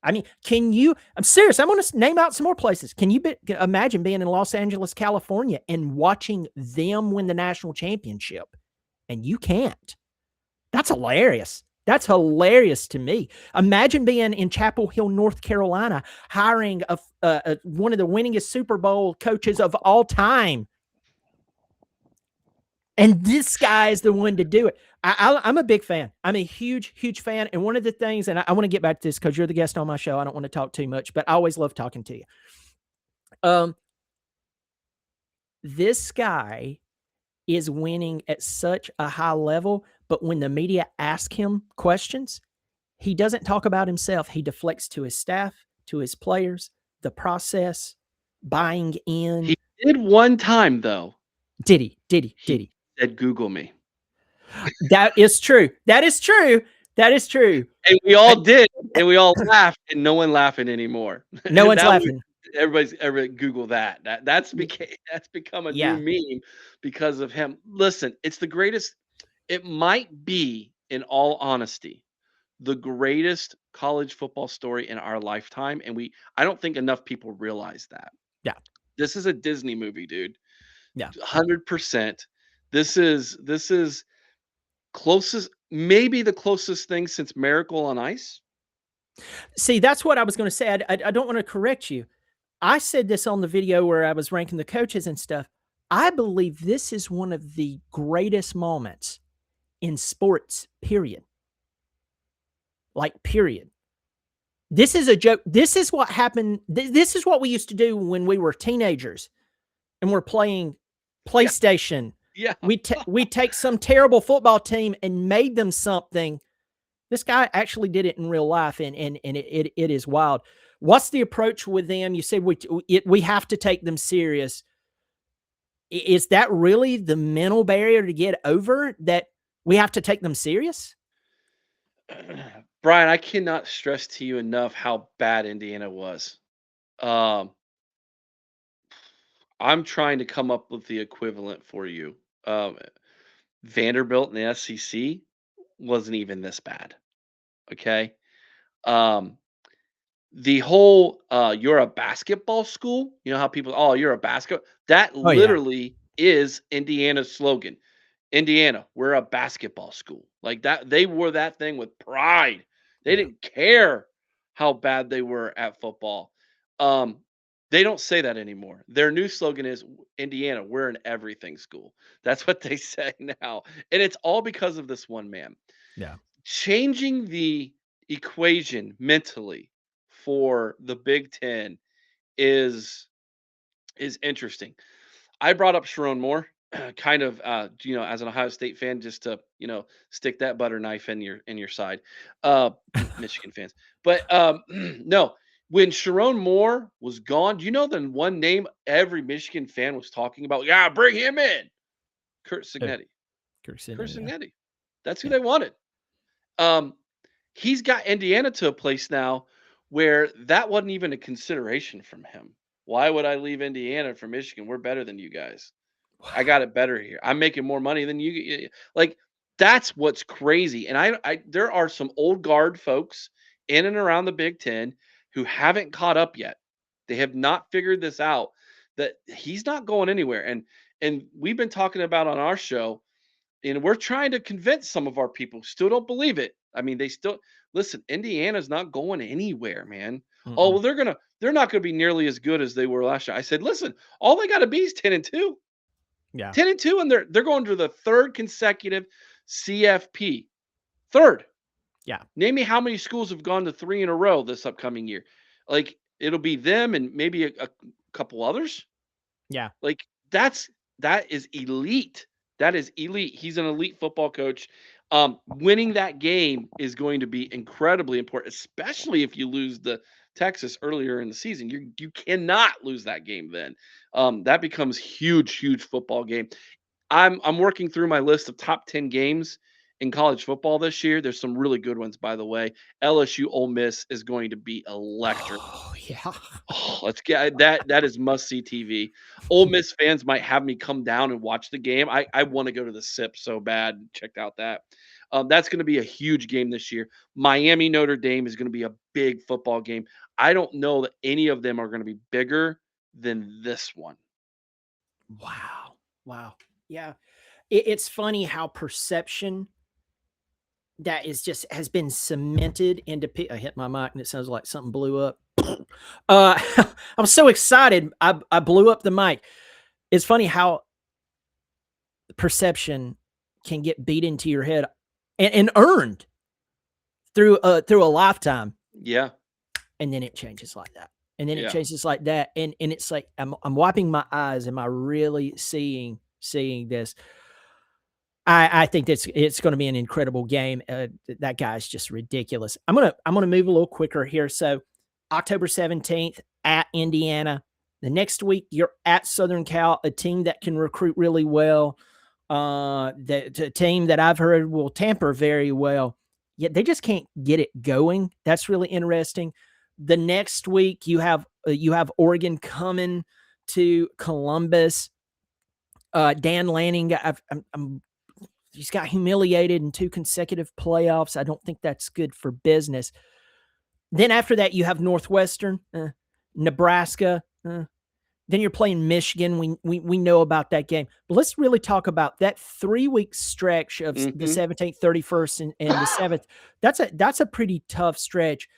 I mean, can you? I'm serious. I'm going to name out some more places. Can you imagine being in Los Angeles, California, and watching them win the national championship? And you can't. That's hilarious. That's hilarious to me. Imagine being in Chapel Hill, North Carolina, hiring one of the winningest Super Bowl coaches of all time. And this guy is the one to do it. I'm a big fan. I'm a huge, huge fan. And one of the things, and I want to get back to this because you're the guest on my show. I don't want to talk too much, but I always love talking to you. This guy is winning at such a high level, but when the media ask him questions, he doesn't talk about himself. He deflects to his staff, to his players, the process, buying in. He did one time though. Did he? He said, "Google me." That is true. That is true. That is true. And we all did, and we all laughed, and no one laughing anymore. No one's laughing. Everybody Google that. That's become a new meme because of him. Listen, it's the greatest. It might be, in all honesty, the greatest college football story in our lifetime, and I don't think enough people realize that. Yeah. This is a Disney movie, dude. Yeah. 100%. This is maybe the closest thing since Miracle on Ice. See, that's what I was going to say. I don't want to correct you. I said this on the video where I was ranking the coaches and stuff. I believe this is one of the greatest moments in sports, period. Like, period. This is a joke. This is what happened. This is what we used to do when we were teenagers and we're playing PlayStation. Yeah. We take some terrible football team and made them something. This guy actually did it in real life, and it is wild. What's the approach with them? You said we have to take them serious. Is that really the mental barrier to get over, that we have to take them serious? Brian, I cannot stress to you enough how bad Indiana was. I'm trying to come up with the equivalent for you. Vanderbilt in the SEC wasn't even this bad. Okay. The whole you're a basketball school, you know how people, oh, you're a basketball, that literally is Indiana's slogan. Indiana, we're a basketball school. Like that, they wore that thing with pride. They didn't care how bad they were at football. They don't say that anymore. Their new slogan is Indiana, we're an everything school. That's what they say now. And it's all because of this one man. Yeah. Changing the equation mentally for the Big Ten is interesting. I brought up Sharon Moore, kind of, as an Ohio State fan, just to, stick that butter knife in your side, Michigan fans. But no, when Sharon Moore was gone, do you know the one name every Michigan fan was talking about? Yeah, bring him in. Kurt Signetti. Kurt Signetti. That's who they wanted. He's got Indiana to a place now where that wasn't even a consideration from him. Why would I leave Indiana for Michigan? We're better than you guys. I got it better here. I'm making more money than you. Like, that's what's crazy. And I there are some old guard folks in and around the Big Ten who haven't caught up yet. They have not figured this out, that he's not going anywhere. And we've been talking about on our show, and we're trying to convince some of our people who still don't believe it. I mean, they still listen, Indiana's not going anywhere, man. Oh, well, they're not gonna be nearly as good as they were last year. I said, listen, all they gotta be is 10-2. Yeah. 10-2, and they're going to the third consecutive CFP. Third. Yeah. Name me how many schools have gone to 3 in a row this upcoming year. Like, it'll be them and maybe a couple others. Yeah. Like, that is elite. That is elite. He's an elite football coach. Winning that game is going to be incredibly important, especially if you lose the Texas earlier in the season. You cannot lose that game then. That becomes huge football game. I'm working through my list of top 10 games in college football this year. There's some really good ones, by the way. LSU Ole Miss is going to be electric. Oh, yeah. Oh, let's get that. That is must see TV. Ole Miss fans might have me come down and watch the game. I want to go to the SIP so bad. Check out that. That's going to be a huge game this year. Miami Notre Dame is going to be a big football game. I don't know that any of them are going to be bigger than this one. Wow. Wow. Yeah. It's funny how perception that is just has been cemented into. I hit my mic and it sounds like something blew up. I'm so excited. I blew up the mic. It's funny how perception can get beat into your head and earned through a lifetime, Yeah, and then it changes like that. And then it yeah. changes like that. And it's like I'm wiping my eyes. Am I really seeing this? I think it's going to be an incredible game. That guy's just ridiculous. I'm gonna move a little quicker here. So October 17th at Indiana. The next week you're at Southern Cal, a team that can recruit really well. The team that I've heard will tamper very well. Yet they just can't get it going. That's really interesting. The next week you have Oregon coming to Columbus. Dan Lanning, he's got humiliated in 2 consecutive playoffs. I don't think that's good for business. Then after that, you have Northwestern, Nebraska. Then you're playing Michigan. We know about that game. But let's really talk about that 3-week stretch of the 17th, 31st, and the 7th. That's a pretty tough stretch.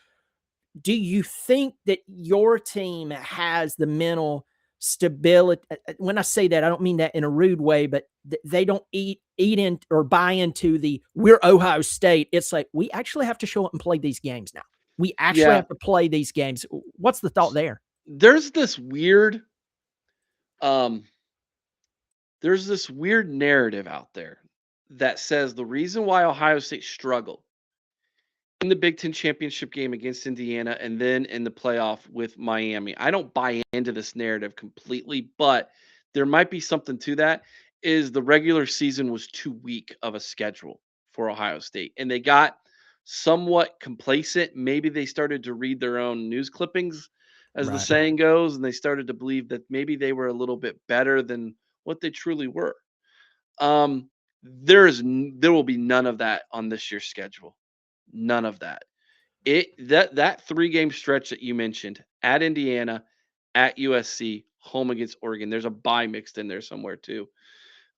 Do you think that your team has the mental stability? When I say that, I don't mean that in a rude way, but they don't eat in or buy into the we're Ohio State. It's like we actually have to show up and play these games now. We actually Yeah. have to play these games. What's the thought there? There's this weird um there's this weird narrative out there that says the reason why Ohio State struggled in the Big Ten championship game against Indiana and then in the playoff with Miami. I don't buy into this narrative completely, but there might be something to that. Is the regular season was too weak of a schedule for Ohio State, and they got somewhat complacent. Maybe they started to read their own news clippings, as the Right. saying goes, and they started to believe that maybe they were a little bit better than what they truly were. There will be none of that on this year's schedule. None of that. That 3-game stretch that you mentioned at Indiana, at USC, home against Oregon. There's a bye mixed in there somewhere too.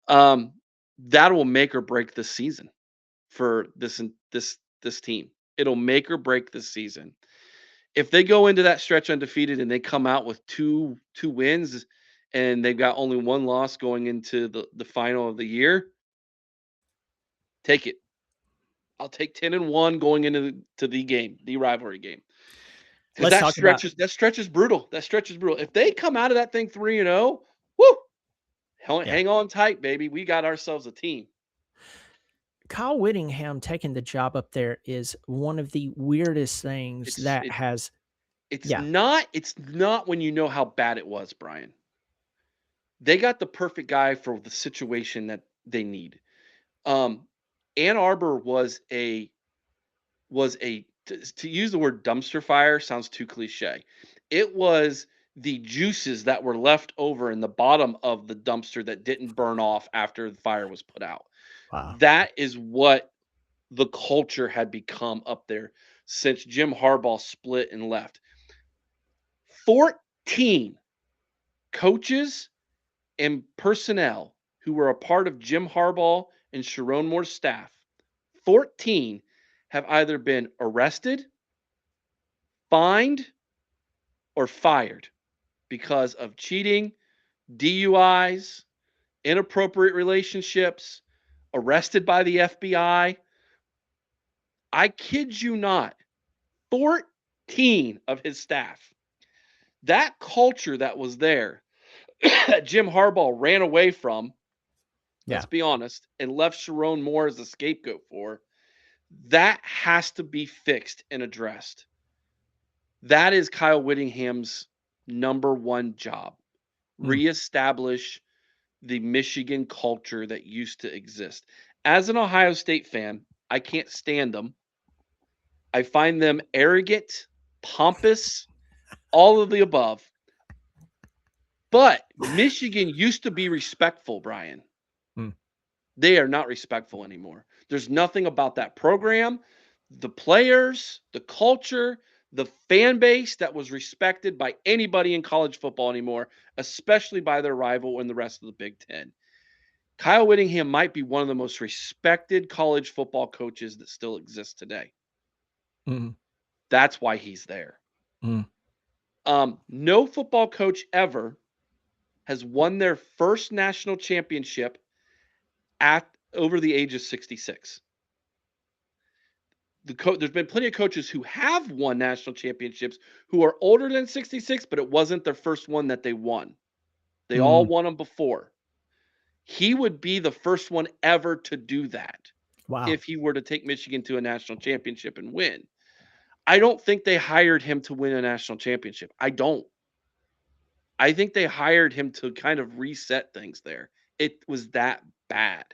Um, that will make or break the season for this team. It'll make or break the season. If they go into that stretch undefeated and they come out with two wins and they've got only one loss going into the final of the year, take it. I'll take 10-1 going into the game, the rivalry game. Because Let's talk about that stretch is brutal. That stretch is brutal. If they come out of that thing 3-0, whoo, yeah. hang on tight, baby. We got ourselves a team. Kyle Whittingham taking the job up there is one of the weirdest things It's that it, has. it's Yeah. not when you know how bad it was, Brian. They got the perfect guy for the situation that they need. Um, Ann Arbor was a to use the word dumpster fire sounds too cliche. It was the juices that were left over in the bottom of the dumpster that didn't burn off after the fire was put out. Wow. That is what the culture had become up there since Jim Harbaugh split and left. 14 coaches and personnel who were a part of Jim Harbaugh and Sharon Moore's staff, 14 have either been arrested, fined, or fired because of cheating, DUIs, inappropriate relationships, arrested by the FBI. I kid you not, 14 of his staff. That culture that was there that Jim Harbaugh ran away from Yeah. let's be honest, and left Sharon Moore as a scapegoat for, that has to be fixed and addressed. That is Kyle Whittingham's number one job. Mm. Reestablish the Michigan culture that used to exist. As an Ohio State fan, I can't stand them. I find them arrogant, pompous, all of the above. But Michigan used to be respectful, Brian. Mm. They are not respectful anymore. There's nothing about that program, the players, the culture, the fan base that was respected by anybody in college football anymore, especially by their rival in the rest of the Big Ten. Kyle Whittingham might be one of the most respected college football coaches that still exists today. Mm. That's why he's there. Mm. No football coach ever has won their first national championship at over the age of 66. There's been plenty of coaches who have won national championships who are older than 66, but it wasn't their first one that they won. They all Mm. won them before. He would be the first one ever to do that Wow. if he were to take Michigan to a national championship and win. I don't think they hired him to win a national championship. I don't. I think they hired him to kind of reset things there. It was that bad.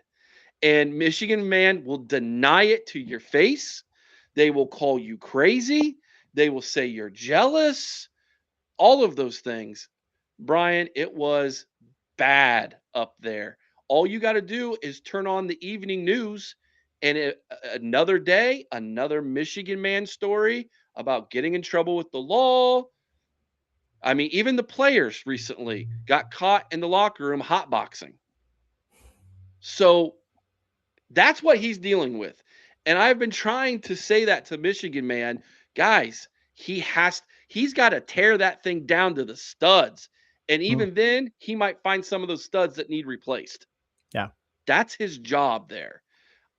And Michigan man will deny it to your face. They will call you crazy. They will say you're jealous. All of those things. Brian, it was bad up there. All you got to do is turn on the evening news and another day, another Michigan man story about getting in trouble with the law. I mean, even the players recently got caught in the locker room hotboxing. So that's what he's dealing with. And I've been trying to say that to Michigan man, guys, he's got to tear that thing down to the studs. And Mm. even then, he might find some of those studs that need replaced. Yeah. That's his job there.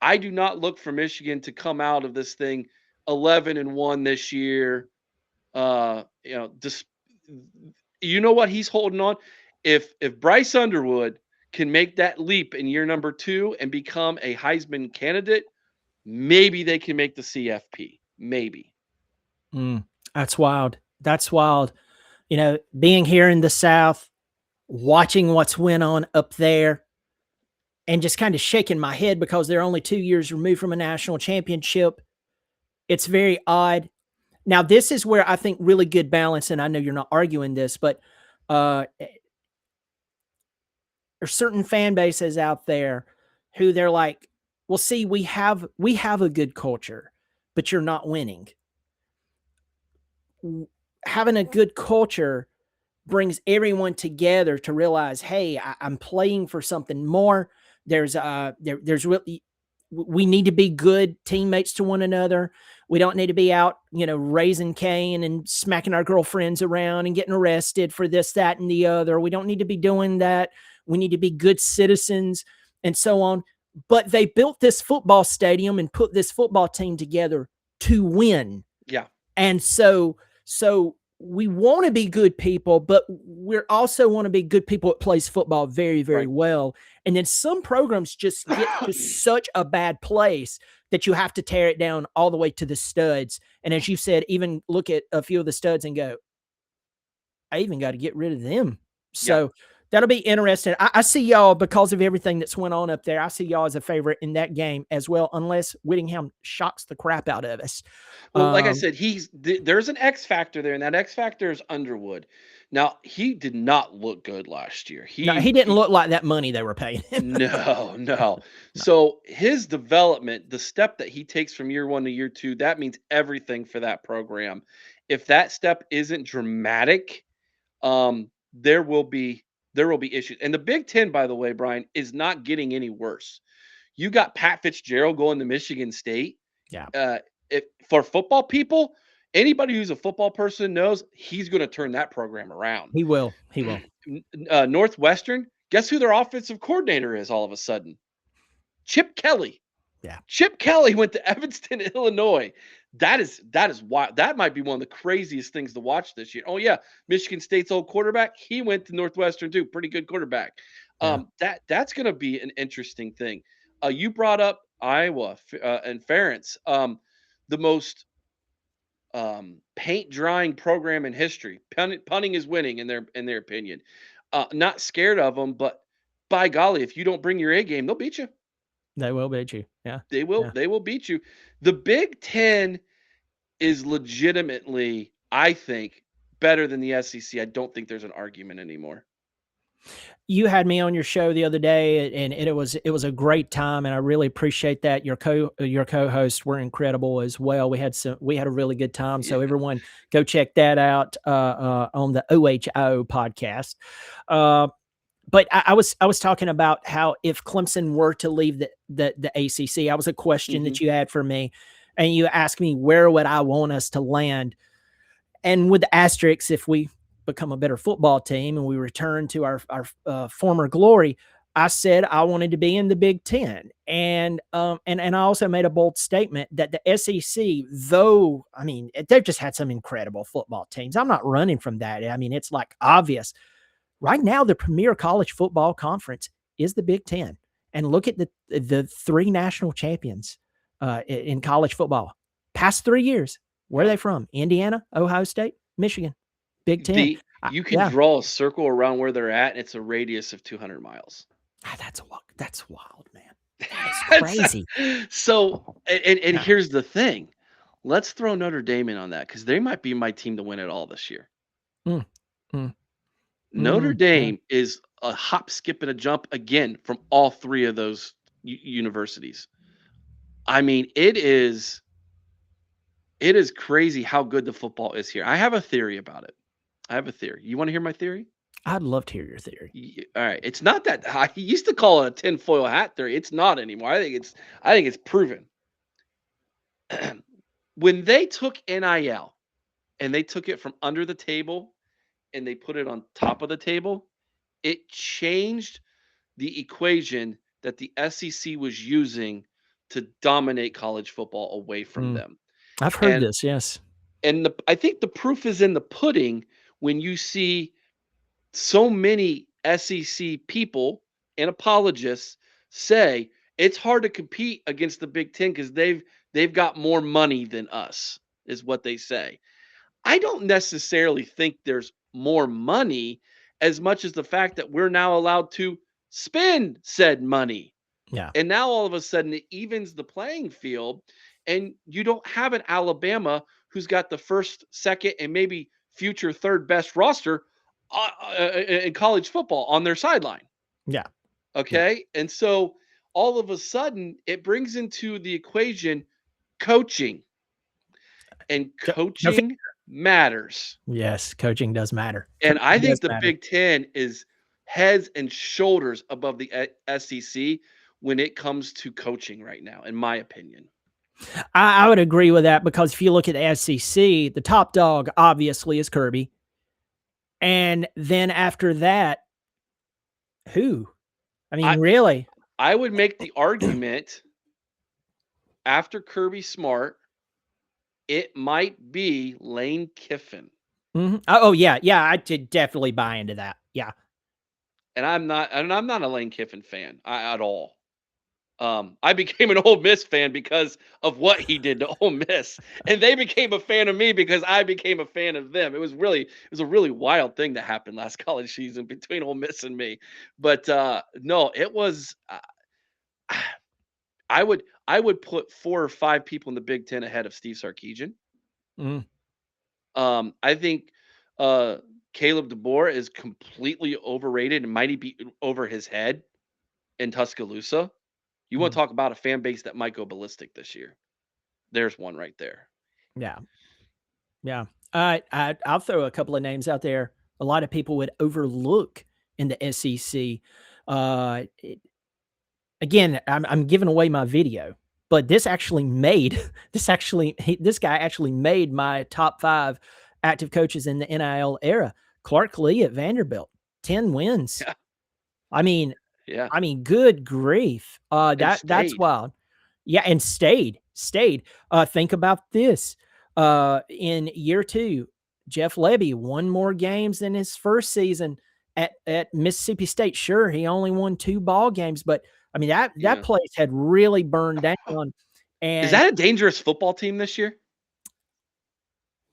I do not look for Michigan to come out of this thing 11-1 this year. Just you know what he's holding on. If Bryce Underwood can make that leap in year number 2 and become a Heisman candidate, maybe they can make the CFP. Maybe. Mm. That's wild. That's wild. Being here in the South, watching what's went on up there, and just kind of shaking my head because they're only 2 years removed from a national championship. It's very odd. Now, this is where I think really good balance, and I know you're not arguing this, but there's certain fan bases out there who they're like, well, see, we have a good culture, but you're not winning. Having a good culture brings everyone together to realize, hey, I'm playing for something more. There's really, we need to be good teammates to one another. We don't need to be out, raising Cain and smacking our girlfriends around and getting arrested for this, that, and the other. We don't need to be doing that. We need to be good citizens and so on. But they built this football stadium and put this football team together to win. Yeah. And so we want to be good people, but we're also want to be good people that plays football very, very Right. well. And then some programs just get to such a bad place that you have to tear it down all the way to the studs. And as you said, even look at a few of the studs and go, I even got to get rid of them. So Yeah. that'll be interesting. I see y'all, because of everything that's went on up there, I see y'all as a favorite in that game as well, unless Whittingham shocks the crap out of us. Well, like I said, there's an X factor there, and that X factor is Underwood. Now, he did not look good last year. No, he didn't look like that money they were paying him. No, no. No. So his development, the step that he takes from year 1 to year 2, that means everything for that program. If that step isn't dramatic, there will be issues. And the Big Ten, by the way, Brian, is not getting any worse. You got Pat Fitzgerald going to Michigan State. Yeah. If for football people, anybody who's a football person knows he's going to turn that program around. He will. He will. Northwestern, guess who their offensive coordinator is all of a sudden? Chip Kelly. Yeah. Chip Kelly went to Evanston, Illinois. That is wild. That might be one of the craziest things to watch this year. Oh yeah, Michigan State's old quarterback, he went to Northwestern too. Pretty good quarterback. Yeah. That's going to be an interesting thing. You brought up Iowa and Ferentz, the most paint drying program in history. Punting is winning in their opinion. Not scared of them, but by golly, if you don't bring your A game, they'll beat you. They will beat you. Yeah. They will. Yeah. They will beat you. The Big Ten is legitimately, I think, better than the SEC. I don't think there's an argument anymore. You had me on your show the other day, and it was a great time, and I really appreciate that. Your co-hosts were incredible as well. We had a really good time. So Yeah. everyone go check that out on the OHO podcast. Uh, but I was talking about how if Clemson were to leave the ACC, that was a question Hmm. that you had for me, and you asked me where would I want us to land, and with the asterisks, if we become a better football team and we return to our former glory, I said I wanted to be in the Big Ten, and I also made a bold statement that the SEC, though, I mean, they've just had some incredible football teams. I'm not running from that. I mean, it's like obvious right now. The premier college football conference is the Big Ten, and look at the three national champions in college football past 3 years. Where are Wow. they from? Indiana, Ohio State, Michigan, Big Ten. You can Yeah, draw a circle around where they're at, and it's a radius of 200 miles. that's wild, man. That is It's, crazy. so, and Yeah. here's the thing. Let's throw Notre Dame in on that because they might be my team to win it all this year. Mm, mm, Notre yeah. Dame is a hop, skip, and a jump again from all three of those universities. I mean, it is crazy how good the football is here. I have a theory about it. I have a theory. You want to hear my theory? I'd love to hear your theory. All right. It's not that high. He used to call it a tinfoil hat theory. It's not anymore. I think it's proven. When they took NIL and they took it from under the table and they put it on top of the table, it changed the equation that the SEC was using to dominate college football away from Mm, them. I've heard And this. Yes. I think the proof is in the pudding when you see so many SEC people and apologists say it's hard to compete against the Big Ten because they've got more money than us, is what they say. I don't necessarily think there's more money as much as the fact that we're now allowed to spend said money. Yeah. And now all of a sudden it evens the playing field, and you don't have an Alabama who's got the first, second, and maybe future third best roster in college football on their sideline. Yeah. Yeah. Okay. And so all of a sudden it brings into the equation coaching, and Go coaching matters. Yes, coaching does matter. And I Coaching does think the matter. Big Ten is heads and shoulders above the SEC when it comes to coaching right now, in my opinion. I would agree with that because if you look at the SEC, the top dog obviously is Kirby. And then after that, who? I mean, I really? I would make the argument after Kirby Smart, it might be Lane Kiffin. Oh, yeah. Yeah. I did definitely buy into that. Yeah. And I'm not a Lane Kiffin fan at all. I became an Ole Miss fan because of what he did to Ole Miss, and they became a fan of me because I became a fan of them. It was a really wild thing that happened last college season between Ole Miss and me. But no, it was. I would put 4 or 5 people in the Big Ten ahead of Steve Sarkisian. Mm, I think uh, Caleb DeBoer is completely overrated and might be over his head in Tuscaloosa. You want to mm. talk about a fan base that might go ballistic this year? There's one right there. Yeah. Yeah. I'll throw a couple of names out there. A lot of people would overlook in the SEC. Uh, it- Again, I'm giving away my video, but this actually made this guy actually made my top 5 active coaches in the NIL era. Clark Lee at Vanderbilt, 10 wins. Yeah, I mean, yeah, good grief. and That's stayed. wild. Yeah, and stayed. Think about this. In year 2, Jeff Lebby won more games than his first season At Mississippi State, sure, he only won 2 ball games, but I mean that Yeah. place had really burned down, Is and that a dangerous football team this year?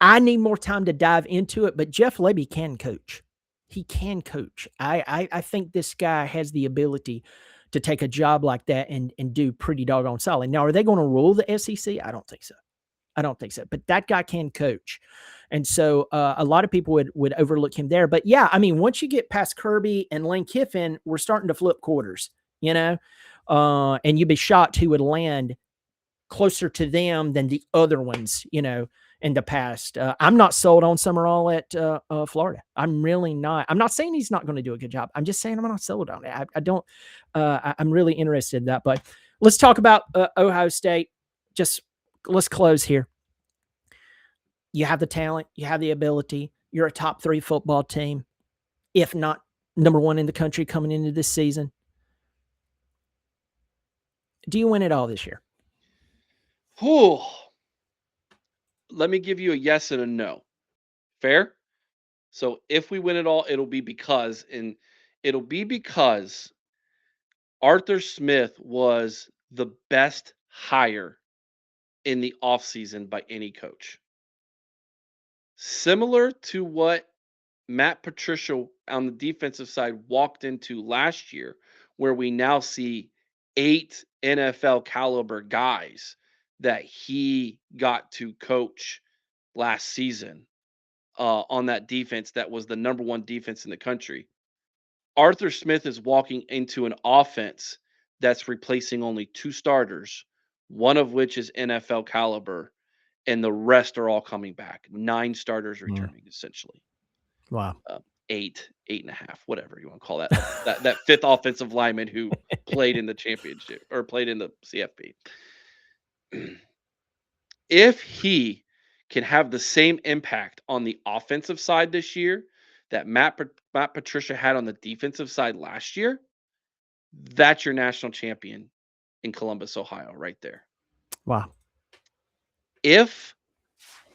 I need more time to dive into it, but Jeff Lebby can coach. He can coach. I think this guy has the ability to take a job like that and do pretty doggone solid. Now, are they going to rule the SEC? I don't think so. I don't think so. But that guy can coach, and so a lot of people would overlook him there. But yeah, I mean, once you get past Kirby and Lane Kiffin, we're starting to flip quarters, you know, and you'd be shocked who would land closer to them than the other ones, you know, in the past. I'm not sold on Summerall at Florida. I'm really not. I'm not saying he's not going to do a good job. I'm just saying I'm not sold on it. I don't. I'm really interested in that. But let's talk about Ohio State. Just let's close here. You have the talent. You have the ability. You're a top 3 football team, if not number 1 in the country coming into this season. Do you win it all this year? Whew. Let me give you a yes and a no. Fair? So if we win it all, it'll be because Arthur Smith was the best hire in the offseason by any coach. Similar to what Matt Patricia on the defensive side walked into last year, where we now see 8 NFL caliber guys that he got to coach last season on that defense that was the number 1 defense in the country. Arthur Smith is walking into an offense that's replacing only 2 starters, one of which is NFL caliber, and the rest are all coming back. 9 starters Mm. returning, essentially. Wow. 8, 8.5, whatever you want to call that. That 5th offensive lineman who played in the championship or played in the CFP. If he can have the same impact on the offensive side this year that Matt Patricia had on the defensive side last year, that's your national champion in Columbus, Ohio, right there. Wow. If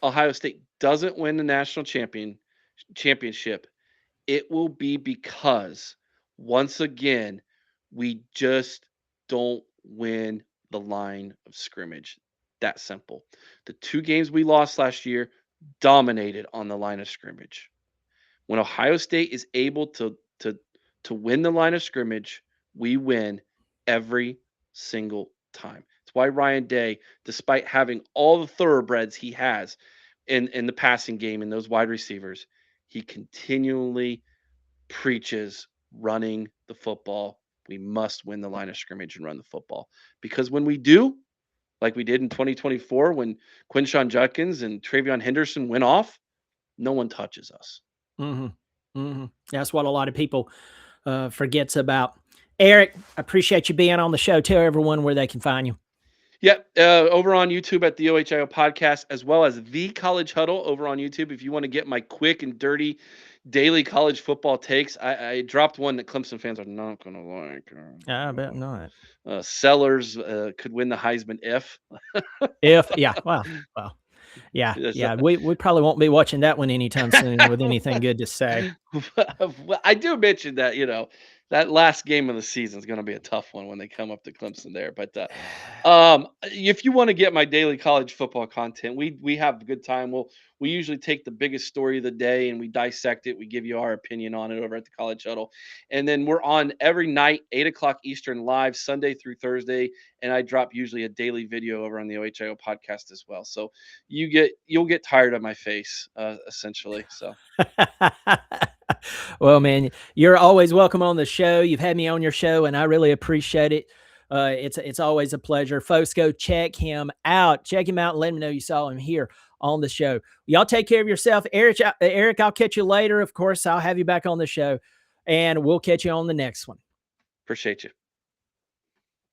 Ohio State doesn't win the national championship, it will be because once again we just don't win the line of scrimmage. That simple. The 2 games we lost last year dominated on the line of scrimmage. When Ohio State is able to win the line of scrimmage, we win every single time. It's why Ryan Day, despite having all the thoroughbreds he has in the passing game and those wide receivers, he continually preaches running the football. We must win the line of scrimmage and run the football. Because when we do, like we did in 2024 when Quinshon Judkins and Travion Henderson went off, no one touches us. That's what a lot of people forgets about. Eric, I appreciate you being on the show. Tell everyone where they can find you. Yep, over on YouTube at the OHIO podcast, as well as the College Huddle over on YouTube. If you want to get my quick and dirty daily college football takes, I dropped one that Clemson fans are not going to like. I bet not. Sellers could win the Heisman if. Yeah, well, yeah. We probably won't be watching that one anytime soon with anything good to say. Well, I do mention that that last game of the season is going to be a tough one when they come up to Clemson there. But if you want to get my daily college football content, we have a good time. We usually take the biggest story of the day and we dissect it. We give you our opinion on it over at the College Huddle, and then we're on every night 8:00 Eastern live Sunday through Thursday, and I drop usually a daily video over on the OHIO podcast as well. So you'll get tired of my face essentially. So. Well, man, you're always welcome on the show. You've had me on your show, and I really appreciate it. It's always a pleasure. Folks, go check him out. Check him out and let him know you saw him here on the show. Y'all take care of yourself. Eric, I'll catch you later. Of course, I'll have you back on the show, and we'll catch you on the next one. Appreciate you.